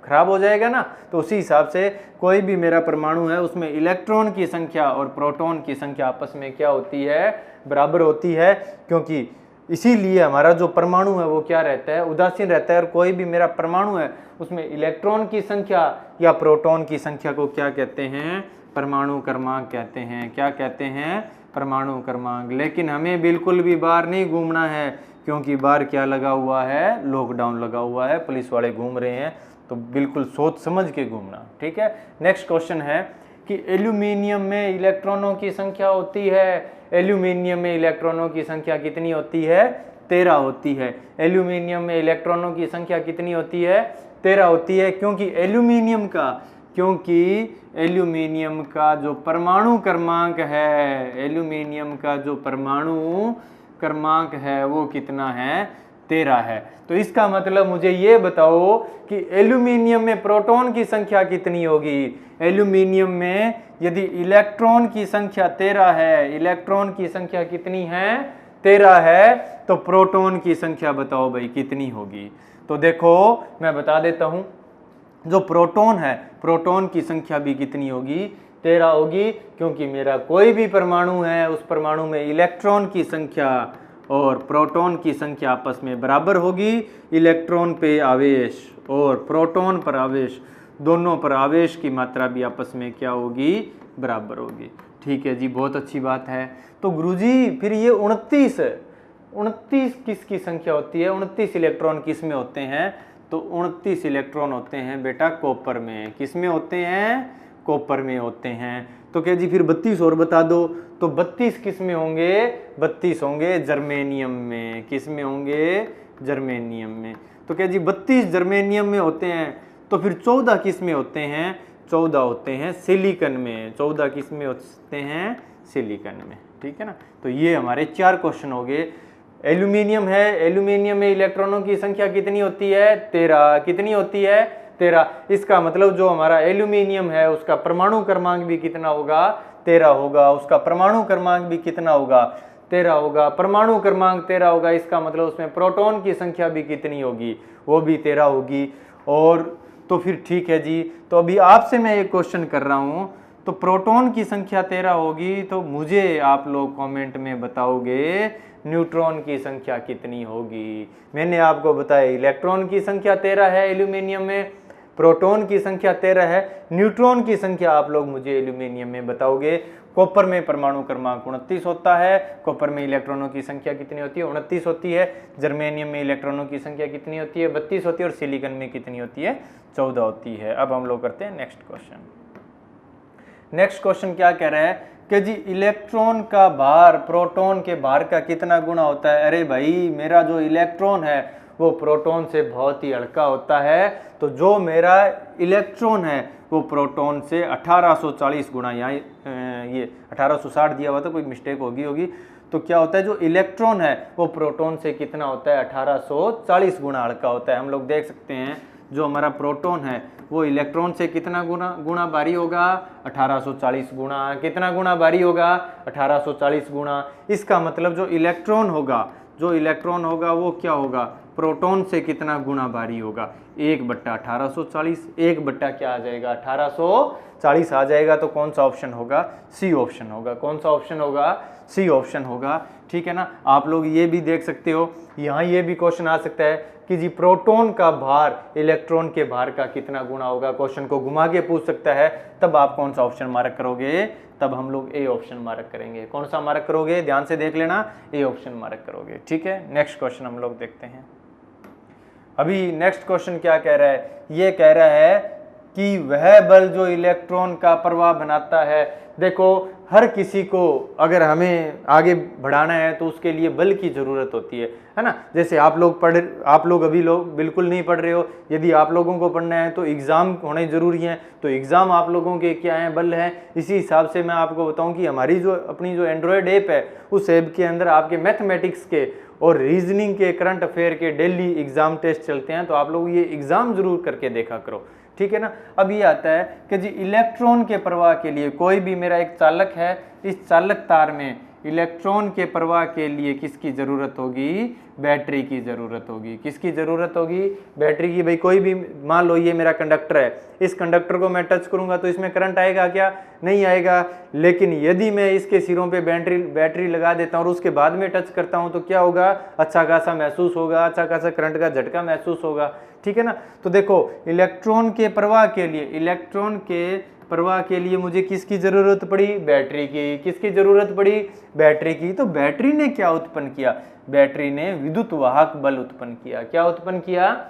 खराब हो जाएगा ना। तो उसी हिसाब से कोई भी मेरा परमाणु है उसमें इलेक्ट्रॉन की संख्या और प्रोटॉन की संख्या आपस में क्या होती है, बराबर होती है। क्योंकि इसीलिए हमारा जो परमाणु है वो क्या रहता है, उदासीन रहता है। और कोई भी मेरा परमाणु है उसमें इलेक्ट्रॉन की संख्या या प्रोटॉन की संख्या को क्या कहते हैं, परमाणु क्रमांक कहते हैं। क्या कहते हैं, परमाणु क्रमांक। लेकिन हमें बिल्कुल भी बाहर नहीं घूमना है, क्योंकि बाहर क्या लगा हुआ है, लॉकडाउन लगा हुआ है, पुलिस वाले घूम रहे हैं। तो बिल्कुल सोच समझ के घूमना, ठीक है। नेक्स्ट क्वेश्चन है कि एल्यूमिनियम में इलेक्ट्रॉनों की संख्या होती है। एल्यूमिनियम में इलेक्ट्रॉनों की संख्या कितनी होती है, 13 होती है। एल्यूमिनियम में इलेक्ट्रॉनों की संख्या कितनी होती है, 13 होती है। क्योंकि एल्यूमिनियम का क्योंकि एल्यूमिनियम का जो परमाणु क्रमांक है, एल्यूमिनियम का जो परमाणु क्रमांक है वो कितना है, 13 है। तो इसका मतलब मुझे ये बताओ कि एल्यूमिनियम में प्रोटॉन की संख्या कितनी होगी। एल्यूमिनियम में यदि इलेक्ट्रॉन की संख्या 13 है, इलेक्ट्रॉन की संख्या कितनी है, 13 है, तो प्रोटॉन की संख्या बताओ भाई कितनी होगी। तो देखो मैं बता देता हूं, जो प्रोटॉन है, प्रोटॉन की संख्या भी कितनी होगी, 13 होगी, क्योंकि मेरा कोई भी परमाणु है उस परमाणु में इलेक्ट्रॉन की संख्या और प्रोटॉन की संख्या आपस में बराबर होगी। इलेक्ट्रॉन पे आवेश और प्रोटॉन पर आवेश, दोनों पर आवेश की मात्रा भी आपस में क्या होगी, बराबर होगी। ठीक है जी, बहुत अच्छी बात है। तो गुरुजी फिर ये 29 किसकी संख्या होती है, 29 इलेक्ट्रॉन किस में होते हैं, तो 29 इलेक्ट्रॉन होते हैं बेटा कॉपर में। किस में होते हैं, कॉपर में होते हैं। तो क्या जी फिर 32 और बता दो, तो 32 किस में होंगे, 32 होंगे जर्मेनियम में। किस में होंगे, जर्मेनियम में। तो क्या जी 32 जर्मेनियम में होते हैं, तो फिर 14 किस में होते हैं, 14 होते हैं सिलिकॉन में। 14 किस में होते हैं, सिलिकॉन में। ठीक है ना। तो ये हमारे 4 क्वेश्चन हो गए। एल्यूमिनियम है, एल्यूमिनियम में इलेक्ट्रॉनों की संख्या कितनी होती है, 13। कितनी होती है, 13। इसका मतलब जो हमारा एल्यूमिनियम है उसका परमाणु क्रमांक भी कितना होगा, 13 होगा। उसका परमाणु क्रमांक भी कितना होगा, 13 होगा। परमाणु क्रमांक 13 होगा, इसका मतलब उसमें प्रोटॉन की संख्या भी कितनी होगी, वो भी 13 होगी। और तो फिर ठीक है जी। तो अभी आपसे मैं एक क्वेश्चन कर रहा हूं, तो प्रोटॉन की संख्या 13 होगी, तो मुझे आप लोग कमेंट में बताओगे न्यूट्रॉन की संख्या कितनी होगी। मैंने आपको बताया इलेक्ट्रॉन की संख्या 13 है एल्यूमिनियम में, प्रोटॉन की संख्या 13 है, न्यूट्रॉन की संख्या आप लोग मुझे एल्यूमिनियम में बताओगे। कॉपर में परमाणु क्रमांक 29 होता है, कॉपर में इलेक्ट्रॉनों की संख्या कितनी होती है, 29 होती है। जर्मेनियम में इलेक्ट्रॉनों की संख्या कितनी होती है, 32 होती है। और सिलिकॉन में कितनी होती है, 14 होती है। अब हम लोग करते हैं नेक्स्ट क्वेश्चन। नेक्स्ट क्वेश्चन क्या कह रहा है कि जी इलेक्ट्रॉन का भार प्रोटॉन के भार का कितना गुना होता है। अरे भाई मेरा जो इलेक्ट्रॉन है वो प्रोटॉन से बहुत ही हल्का होता है, तो जो मेरा इलेक्ट्रॉन है वो प्रोटॉन से 1840 गुना, यहाँ ये 1860 दिया हुआ था, कोई मिस्टेक होगी। तो क्या होता है, जो इलेक्ट्रॉन है वो प्रोटॉन से कितना होता है, 1840 गुना हल्का होता है। हम लोग देख सकते हैं जो हमारा प्रोटॉन है वो इलेक्ट्रॉन से कितना गुना भारी होगा, 1840 गुना। कितना गुना भारी होगा, 1840 गुना। इसका मतलब जो इलेक्ट्रॉन होगा वो क्या होगा, प्रोटॉन से कितना गुना भारी होगा, 1/1840। 1 क्या आ जाएगा, 1840 आ जाएगा। तो कौन सा ऑप्शन होगा, सी ऑप्शन होगा। कौन सा ऑप्शन होगा, सी ऑप्शन होगा। ठीक है ना। आप लोग ये भी देख सकते हो, यहाँ ये भी क्वेश्चन आ सकता है कि जी प्रोटॉन का भार इलेक्ट्रॉन के भार का कितना गुना होगा। क्वेश्चन को घुमा के पूछ सकता है, तब आप कौन सा ऑप्शन मार्क करोगे, तब हम लोग ए ऑप्शन मार्क करेंगे। कौन सा मार्क करोगे, ध्यान से देख लेना, ए ऑप्शन मार्क करोगे। ठीक है। नेक्स्ट क्वेश्चन हम लोग देखते हैं। अभी नेक्स्ट क्वेश्चन क्या कह रहा है, ये कह रहा है कि वह बल जो इलेक्ट्रॉन का प्रवाह बनाता है। देखो हर किसी को अगर हमें आगे बढ़ाना है तो उसके लिए बल की जरूरत होती है ना। जैसे आप लोग अभी लोग बिल्कुल नहीं पढ़ रहे हो, यदि आप लोगों को पढ़ना है तो एग्जाम होने जरूरी है, तो एग्जाम आप लोगों के क्या है, बल है। इसी हिसाब से मैं आपको बताऊं कि हमारी अपनी जो एंड्रॉयड ऐप है उस ऐप के अंदर आपके मैथमेटिक्स के और रीजनिंग के, करंट अफेयर के डेली एग्जाम टेस्ट चलते हैं, तो आप लोग ये एग्जाम जरूर करके देखा करो। ठीक है ना। अब ये आता है कि जी इलेक्ट्रॉन के प्रवाह के लिए कोई भी मेरा एक चालक है, इस चालक तार में इलेक्ट्रॉन के प्रवाह के लिए किसकी जरूरत होगी, बैटरी की जरूरत होगी। किसकी जरूरत होगी, बैटरी की। भाई कोई भी, मान लो ये मेरा कंडक्टर है, इस कंडक्टर को मैं टच करूंगा तो इसमें करंट आएगा क्या, नहीं आएगा। लेकिन यदि मैं इसके सिरों पे बैटरी लगा देता हूँ और उसके बाद में टच करता हूँ तो क्या होगा, अच्छा खासा महसूस होगा, अच्छा खासा करंट का झटका महसूस होगा। ठीक है ना। तो देखो इलेक्ट्रॉन के प्रवाह के लिए मुझे किसकी जरूरत पड़ी, बैटरी की। किसकी जरूरत पड़ी, बैटरी की। तो बैटरी ने क्या उत्पन्न किया, बैटरी ने विद्युत वाहक बल उत्पन्न किया। क्या उत्पन्न किया,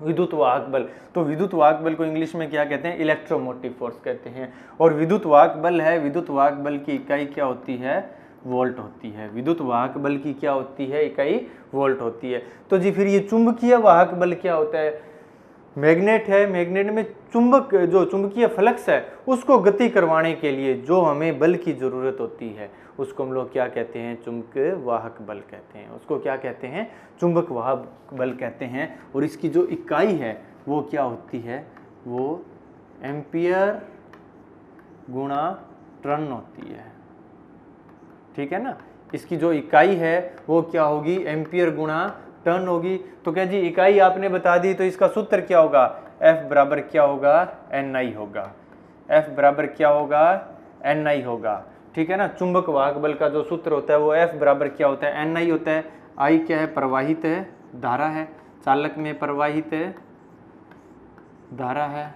विद्युत वाहक बल। तो विद्युत वाहक बल को इंग्लिश में क्या कहते हैं, इलेक्ट्रोमोटिव फोर्स कहते हैं। और विद्युत वाहक बल है, विद्युत वाहक बल की इकाई क्या होती है, वोल्ट होती है। विद्युत वाहक बल की क्या होती है, इकाई वोल्ट होती है। तो जी फिर ये चुंबकीय वाहक बल क्या होता है, मैग्नेट है, मैग्नेट में चुंबक जो चुंबकीय फ्लक्स है उसको गति करवाने के लिए जो हमें बल की ज़रूरत होती है उसको हम लोग क्या कहते हैं, चुंबक वाहक बल कहते हैं। उसको क्या कहते हैं, चुंबक वाहक बल कहते हैं। और इसकी जो इकाई है वो क्या होती है, वो एम्पियर गुणा टर्न होती है, ठीक है ना। इसकी जो इकाई है वो क्या होगी, एम्पियर गुणा टर्न होगी। तो क्या जी इकाई आपने बता दी, तो इसका सूत्र क्या होगा, F बराबर क्या होगा, NI होगा। F बराबर क्या होगा, NI होगा, ठीक है ना। चुंबक वाहक बल का जो सूत्र होता है वो F बराबर क्या होता है, NI होता है। I क्या है, प्रवाहित है, धारा है, चालक में प्रवाहित है धारा है।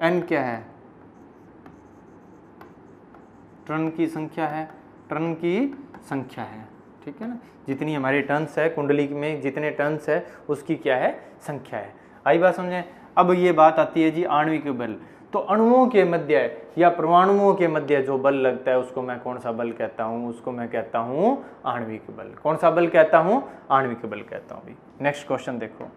N क्या है, टर्न की संख्या है, टर्न की संख्या है, ठीक है ना। जितनी हमारे टर्न्स है कुंडली में, जितने टर्न्स है उसकी क्या है, संख्या है। आई बात समझें। अब ये बात आती है जी आणविक बल। तो अणुओं के मध्य या परमाणुओं के मध्य जो बल लगता है उसको मैं कौन सा बल कहता हूँ, उसको मैं कहता हूँ आणविक बल। कौन सा बल कहता हूँ, आणविक बल कहता हूँ। नेक्स्ट क्वेश्चन देखो,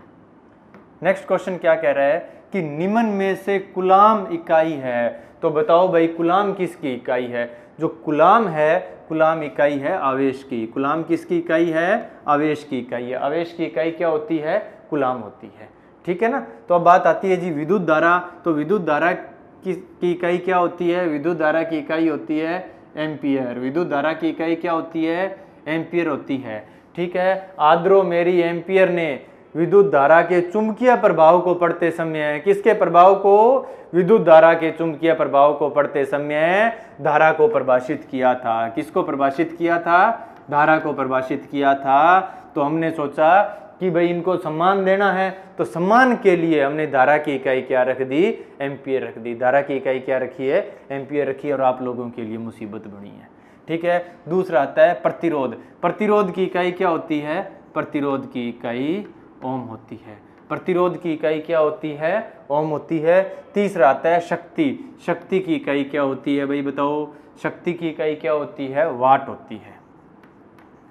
नेक्स्ट क्वेश्चन क्या कह रहा है कि निम्न में से कूलाम इकाई है। तो बताओ भाई कूलाम किसकी इकाई है। जो कूलाम है, कूलाम इकाई है आवेश की। कूलाम किसकी इकाई है, आवेश की इकाई है। आवेश की इकाई क्या होती है, कूलाम होती है, ठीक है ना। तो अब बात आती है जी विद्युत धारा। तो विद्युत धारा की इकाई क्या होती है, विद्युत धारा की इकाई होती है एम्पियर। विद्युत धारा की इकाई क्या होती है, एम्पियर होती है, ठीक है। आद्रो मेरी एम्पियर ने विद्युत धारा के चुंबकीय प्रभाव को पढ़ते समय, किसके प्रभाव को, विद्युत धारा के चुंबकीय प्रभाव को पढ़ते समय धारा को परिभाषित किया था। किसको परिभाषित किया था, धारा को परिभाषित किया था। तो हमने सोचा कि भाई इनको सम्मान देना है, तो सम्मान के लिए हमने धारा की इकाई क्या रख दी, एम्पियर रख दी। धारा की इकाई क्या रखी है, एम्पियर रखी है। और आप लोगों के लिए मुसीबत बनी है, ठीक है। दूसरा आता है प्रतिरोध। प्रतिरोध की इकाई क्या होती है, प्रतिरोध की इकाई ओम होती है। प्रतिरोध की इकाई क्या होती है, ओम होती है। तीसरा आता है शक्ति। शक्ति की इकाई क्या होती है भाई बताओ, शक्ति की इकाई क्या होती है, वाट होती है।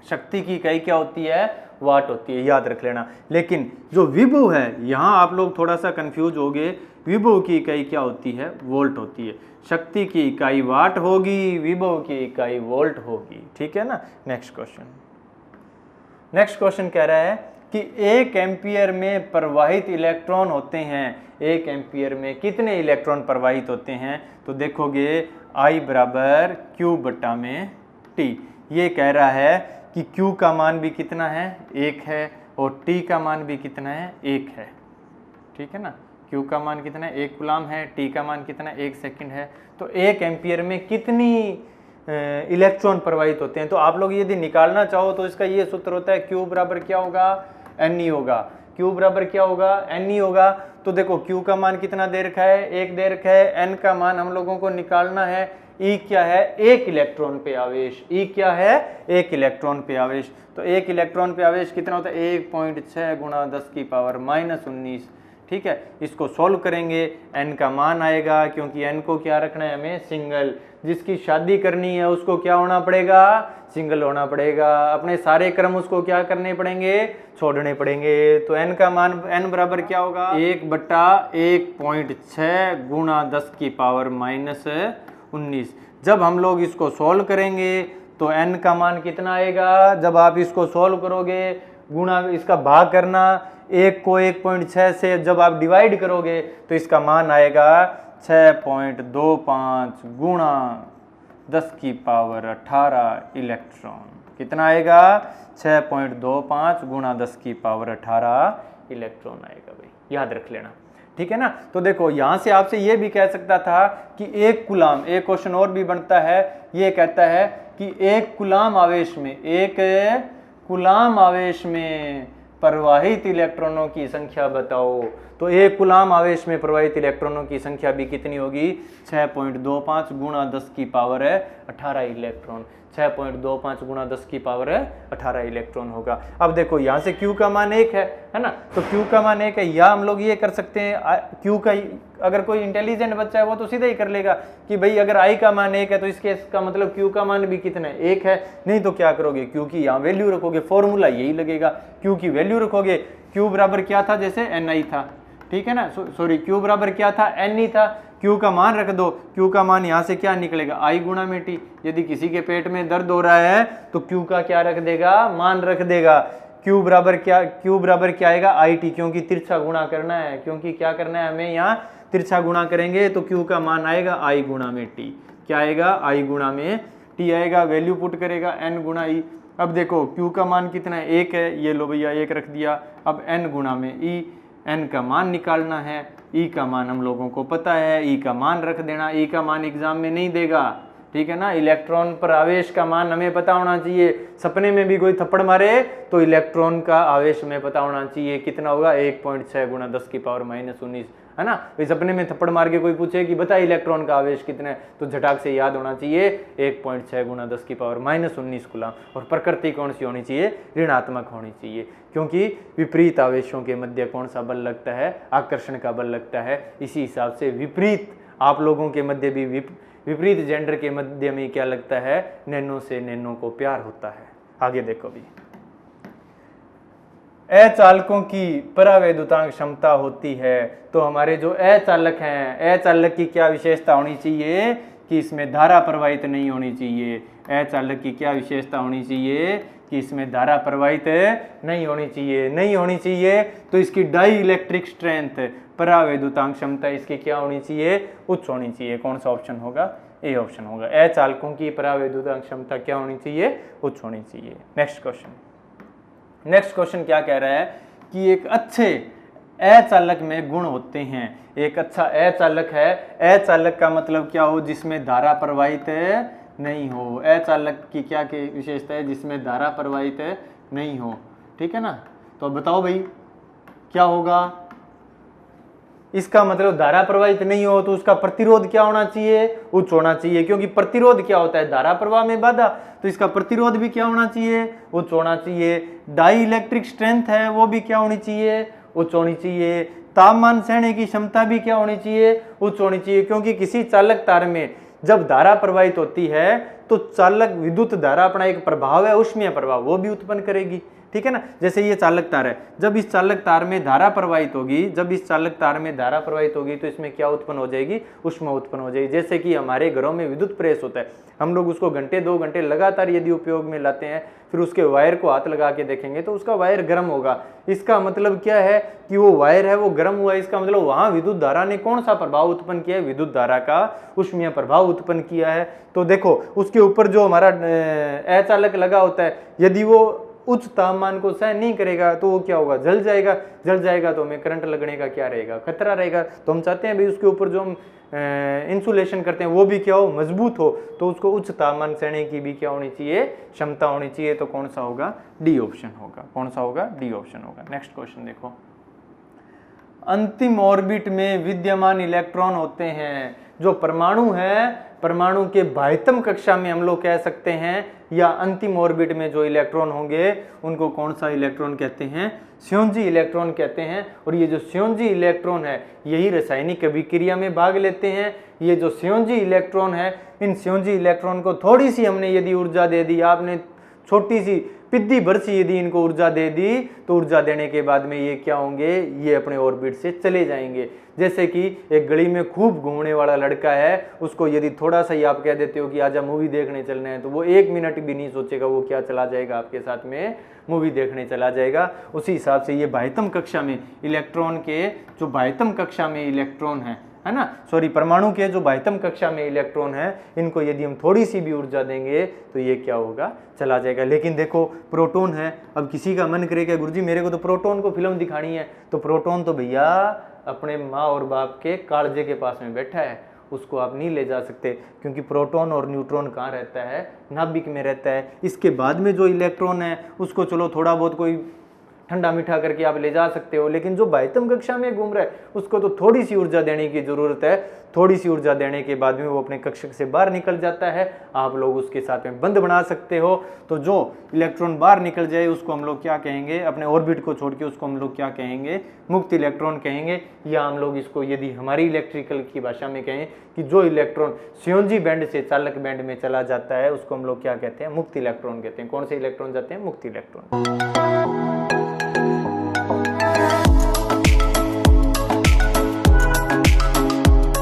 शक्ति की इकाई क्या होती है, वाट होती है, याद रख लेना। लेकिन जो विभव है, यहाँ आप लोग थोड़ा सा कंफ्यूज हो गए। विभव की इकाई क्या होती है, वोल्ट होती है। शक्ति की इकाई वाट होगी, विभव की इकाई वोल्ट होगी, ठीक है ना। नेक्स्ट क्वेश्चन, नेक्स्ट क्वेश्चन कह रहा है कि 1 एम्पियर में प्रवाहित इलेक्ट्रॉन होते हैं। 1 एम्पियर में कितने इलेक्ट्रॉन प्रवाहित होते हैं। तो देखोगे I बराबर Q बटा में T। ये कह रहा है कि Q का मान भी कितना है, 1 है, और T का मान भी कितना है, 1 है, ठीक है ना। Q का मान कितना है, 1 कूलाम है, T का मान कितना है, 1 सेकंड है। तो 1 एम्पियर में कितनी इलेक्ट्रॉन प्रवाहित होते हैं। तो आप लोग यदि निकालना चाहो तो इसका ये सूत्र होता है, Q बराबर क्या होगा, NE होगा। Q बराबर क्या होगा, NE होगा। तो देखो Q का मान कितना दे रखा है, 1 दे रखा है। N का मान हम लोगों को निकालना है। E क्या है, 1 इलेक्ट्रॉन पे आवेश। E क्या है, 1 इलेक्ट्रॉन पे आवेश। तो 1 इलेक्ट्रॉन पे आवेश कितना होता है, 1.6 गुणा 10 की पावर -19, ठीक है। इसको सॉल्व करेंगे, N का मान आएगा, क्योंकि N को क्या रखना है हमें, सिंगल। जिसकी शादी करनी है उसको क्या होना पड़ेगा, सिंगल होना पड़ेगा। अपने सारे क्रम उसको क्या करने पड़ेंगे, छोड़ने पड़ेंगे। तो N का मान, N बराबर क्या होगा, 1/1.6 गुणा 10 की पावर -19। जब हम लोग इसको सॉल्व करेंगे तो N का मान कितना आएगा, जब आप इसको सॉल्व करोगे, गुणा इसका भाग करना, 1 को 1.6 से जब आप डिवाइड करोगे तो इसका मान आएगा 6.25 गुणा 10 की पावर 18 इलेक्ट्रॉन। कितना आएगा, 6.25 गुणा 10 की पावर 18 इलेक्ट्रॉन आएगा भाई, याद रख लेना, ठीक है ना। तो देखो यहाँ से आपसे ये भी कह सकता था कि 1 कूलाम, एक क्वेश्चन और भी बनता है, ये कहता है कि 1 कूलाम आवेश में, 1 कूलाम आवेश में प्रवाहित इलेक्ट्रॉनों की संख्या बताओ। तो 1 कूलाम आवेश में प्रवाहित इलेक्ट्रॉनों की संख्या भी कितनी होगी, 6.25 गुणा 10 की पावर है 18 इलेक्ट्रॉन। 6.25 गुणा 10 की पावर 18 इलेक्ट्रॉन होगा। अब देखो यहाँ से Q का मान 1 है ना, तो Q का मान 1 है, या हम लोग ये कर सकते हैं Q का, अगर कोई इंटेलिजेंट बच्चा है वो तो सीधा ही कर लेगा कि भाई अगर I का मान 1 है तो इसके इसका मतलब Q का मान भी कितना है, 1 है। नहीं तो क्या करोगे, Q की यहाँ वैल्यू रखोगे, फॉर्मूला यही लगेगा, Q की वैल्यू रखोगे। Q बराबर क्या था, जैसे Ni था, ठीक है ना, सॉरी Q बराबर क्या था, Ni था। Q का मान रख दो, Q का मान यहाँ से क्या निकलेगा, I गुणा में T। यदि किसी के पेट में दर्द हो रहा है तो Q का क्या रख देगा, मान रख देगा। Q बराबर क्या आएगा, IT, क्योंकि तिरछा गुणा करना है, क्योंकि क्या करना है हमें, यहाँ तिरछा गुणा करेंगे तो Q का मान आएगा I गुणा में T। क्या आएगा, I गुणा में T आएगा, वैल्यू पुट करेगा N गुणा E। अब देखो Q का मान कितना है, 1 है, ये लो भैया 1 रख दिया। अब N गुणा में E, N का मान निकालना है, E का मान हम लोगों को पता है, E का मान रख देना। E का मान एग्जाम में नहीं देगा, ठीक है ना। इलेक्ट्रॉन पर आवेश का मान हमें पता होना चाहिए, सपने में भी कोई थप्पड़ मारे तो इलेक्ट्रॉन का आवेश हमें पता होना चाहिए कितना होगा, 1.6 गुणा 10 की पावर -19, है ना। भाई सपने में थप्पड़ मार के कोई पूछे कि बता इलेक्ट्रॉन का आवेश कितना है, तो झटाक से याद होना चाहिए 1.6 गुणा 10 की पावर -19 कूलम। और प्रकृति कौन सी होनी चाहिए, ऋणात्मक होनी चाहिए, क्योंकि विपरीत आवेशों के मध्य कौन सा बल लगता है, आकर्षण का बल लगता है। इसी हिसाब से विपरीत आप लोगों के मध्य भी विपरीत जेंडर के मध्य में क्या लगता है, नैनो से नैनो को प्यार होता है। आगे देखो भी, अचालकों की परावैद्युतांक क्षमता होती है, तो हमारे जो अचालक हैं, अचालक की क्या विशेषता होनी चाहिए कि इसमें धारा प्रवाहित नहीं होनी चाहिए। अचालक की क्या विशेषता होनी चाहिए कि इसमें धारा प्रवाहित नहीं होनी चाहिए, नहीं होनी चाहिए। तो इसकी डाई इलेक्ट्रिक स्ट्रेंथ, परावैद्युतांक क्षमता इसकी क्या होनी चाहिए, उच्च होनी चाहिए। कौन सा ऑप्शन होगा, ए ऑप्शन होगा। अचालकों की परावैद्युतांक क्षमता क्या होनी चाहिए, उच्च होनी चाहिए। नेक्स्ट क्वेश्चन क्या कह रहा है कि एक अच्छे अचालक में गुण होते हैं। एक अच्छा अचालक है, अचालक का मतलब क्या हो, जिसमें धारा प्रवाहित नहीं हो। अचालक की क्या विशेषता है, जिसमें धारा प्रवाहित नहीं हो, ठीक है ना। तो बताओ भाई क्या होगा, इसका मतलब धारा प्रवाहित नहीं हो तो उसका प्रतिरोध क्या होना चाहिए, उच्च होना चाहिए, क्योंकि प्रतिरोध क्या होता है, धारा प्रवाह में बाधा, तो इसका प्रतिरोध भी क्या होना चाहिए, उच्च होना चाहिए। डाई इलेक्ट्रिक स्ट्रेंथ है वो भी क्या होनी चाहिए, उच्च होनी चाहिए। तापमान सहने की क्षमता भी क्या होनी चाहिए, उच्च होनी चाहिए, क्योंकि किसी चालक तार में जब धारा प्रवाहित होती है तो चालक विद्युत धारा अपना एक प्रभाव है, ऊष्मीय प्रभाव, वो भी उत्पन्न करेगी, ठीक है ना। जैसे ये चालक तार है, जब इस चालक तार में धारा प्रवाहित होगी, तो इसमें क्या उत्पन्न हो जाएगी, ऊष्मा उत्पन्न हो जाएगी। जैसे कि हमारे घरों में विद्युत प्रेस होता है, हम लोग उसको घंटे 2 घंटे लगातार यदि उपयोग में लाते हैं, फिर उसके वायर को हाथ लगा के देखेंगे तो उसका वायर गर्म होगा। इसका मतलब क्या है कि वो वायर है वो गर्म हुआ, इसका मतलब वहां विद्युत धारा ने कौन सा प्रभाव उत्पन्न किया है, विद्युत धारा का ऊष्मीय प्रभाव उत्पन्न किया है। तो देखो उसके ऊपर जो हमारा अचालक लगा होता है, यदि वो उच्च तापमान को सहन नहीं करेगा तो वो क्या होगा, जल जाएगा तो हमें करंट लगने का क्या रहेगा, खतरा रहेगा। तो हम चाहते हैं भाई उसके ऊपर जो हम इंसुलेशन करते हैं वो भी क्या हो, मजबूत हो, तो उसको उच्च तापमान सहने की भी क्या होनी चाहिए, क्षमता होनी चाहिए। तो कौन सा होगा, डी ऑप्शन होगा। कौन सा होगा, डी ऑप्शन होगा। नेक्स्ट क्वेश्चन देखो, अंतिम ऑर्बिट में विद्यमान इलेक्ट्रॉन होते हैं। जो परमाणु है, परमाणु के बाह्यतम कक्षा में हम लोग कह सकते हैं, या अंतिम ऑर्बिट में जो इलेक्ट्रॉन होंगे उनको कौन सा इलेक्ट्रॉन कहते हैं, संयोजी इलेक्ट्रॉन कहते हैं। और ये जो संयोजी इलेक्ट्रॉन है यही रासायनिक अभिक्रिया में भाग लेते हैं। ये जो संयोजी इलेक्ट्रॉन है, इन संयोजी इलेक्ट्रॉन को थोड़ी सी हमने यदि ऊर्जा दे दी, आपने छोटी सी पिद्दी भर सी यदि इनको ऊर्जा दे दी, तो ऊर्जा देने के बाद में ये क्या होंगे, ये अपने ऑर्बिट से चले जाएंगे। जैसे कि एक गली में खूब घूमने वाला लड़का है, उसको यदि थोड़ा सा ही आप कह देते हो कि आजा मूवी देखने चलना है, तो वो 1 मिनट भी नहीं सोचेगा, वो क्या चला जाएगा, आपके साथ में मूवी देखने चला जाएगा। उसी हिसाब से ये बाह्यतम कक्षा में इलेक्ट्रॉन के, जो बाह्यतम कक्षा में इलेक्ट्रॉन है ना, सॉरी परमाणु के जो बाह्यतम कक्षा में इलेक्ट्रॉन है, इनको यदि हम थोड़ी सी भी ऊर्जा देंगे तो ये क्या होगा, चला जाएगा। लेकिन देखो प्रोटॉन है, अब किसी का मन करेगा गुरुजी मेरे को तो प्रोटॉन को फिल्म दिखानी है, तो प्रोटॉन तो भैया अपने माँ और बाप के कालजे के पास में बैठा है, उसको आप नहीं ले जा सकते, क्योंकि प्रोटॉन और न्यूट्रॉन कहाँ रहता है, नाभिक में रहता है। इसके बाद में जो इलेक्ट्रॉन है उसको चलो थोड़ा बहुत कोई ठंडा मीठा करके आप ले जा सकते हो, लेकिन जो बाह्यतम कक्षा में घूम रहा है उसको तो थोड़ी सी ऊर्जा देने की जरूरत है। थोड़ी सी ऊर्जा देने के बाद में वो अपने कक्षा से बाहर निकल जाता है, आप लोग उसके साथ में बंध बना सकते हो। तो जो इलेक्ट्रॉन बाहर निकल जाए उसको हम लोग क्या कहेंगे, अपने ऑर्बिट को छोड़ के उसको हम लोग क्या कहेंगे, मुक्त इलेक्ट्रॉन कहेंगे। या हम लोग इसको यदि हमारी इलेक्ट्रिकल की भाषा में कहें कि जो इलेक्ट्रॉन संयोजी बैंड से चालक बैंड में चला जाता है उसको हम लोग क्या कहते हैं, मुक्त इलेक्ट्रॉन कहते हैं। कौन से इलेक्ट्रॉन जाते हैं, मुक्त इलेक्ट्रॉन।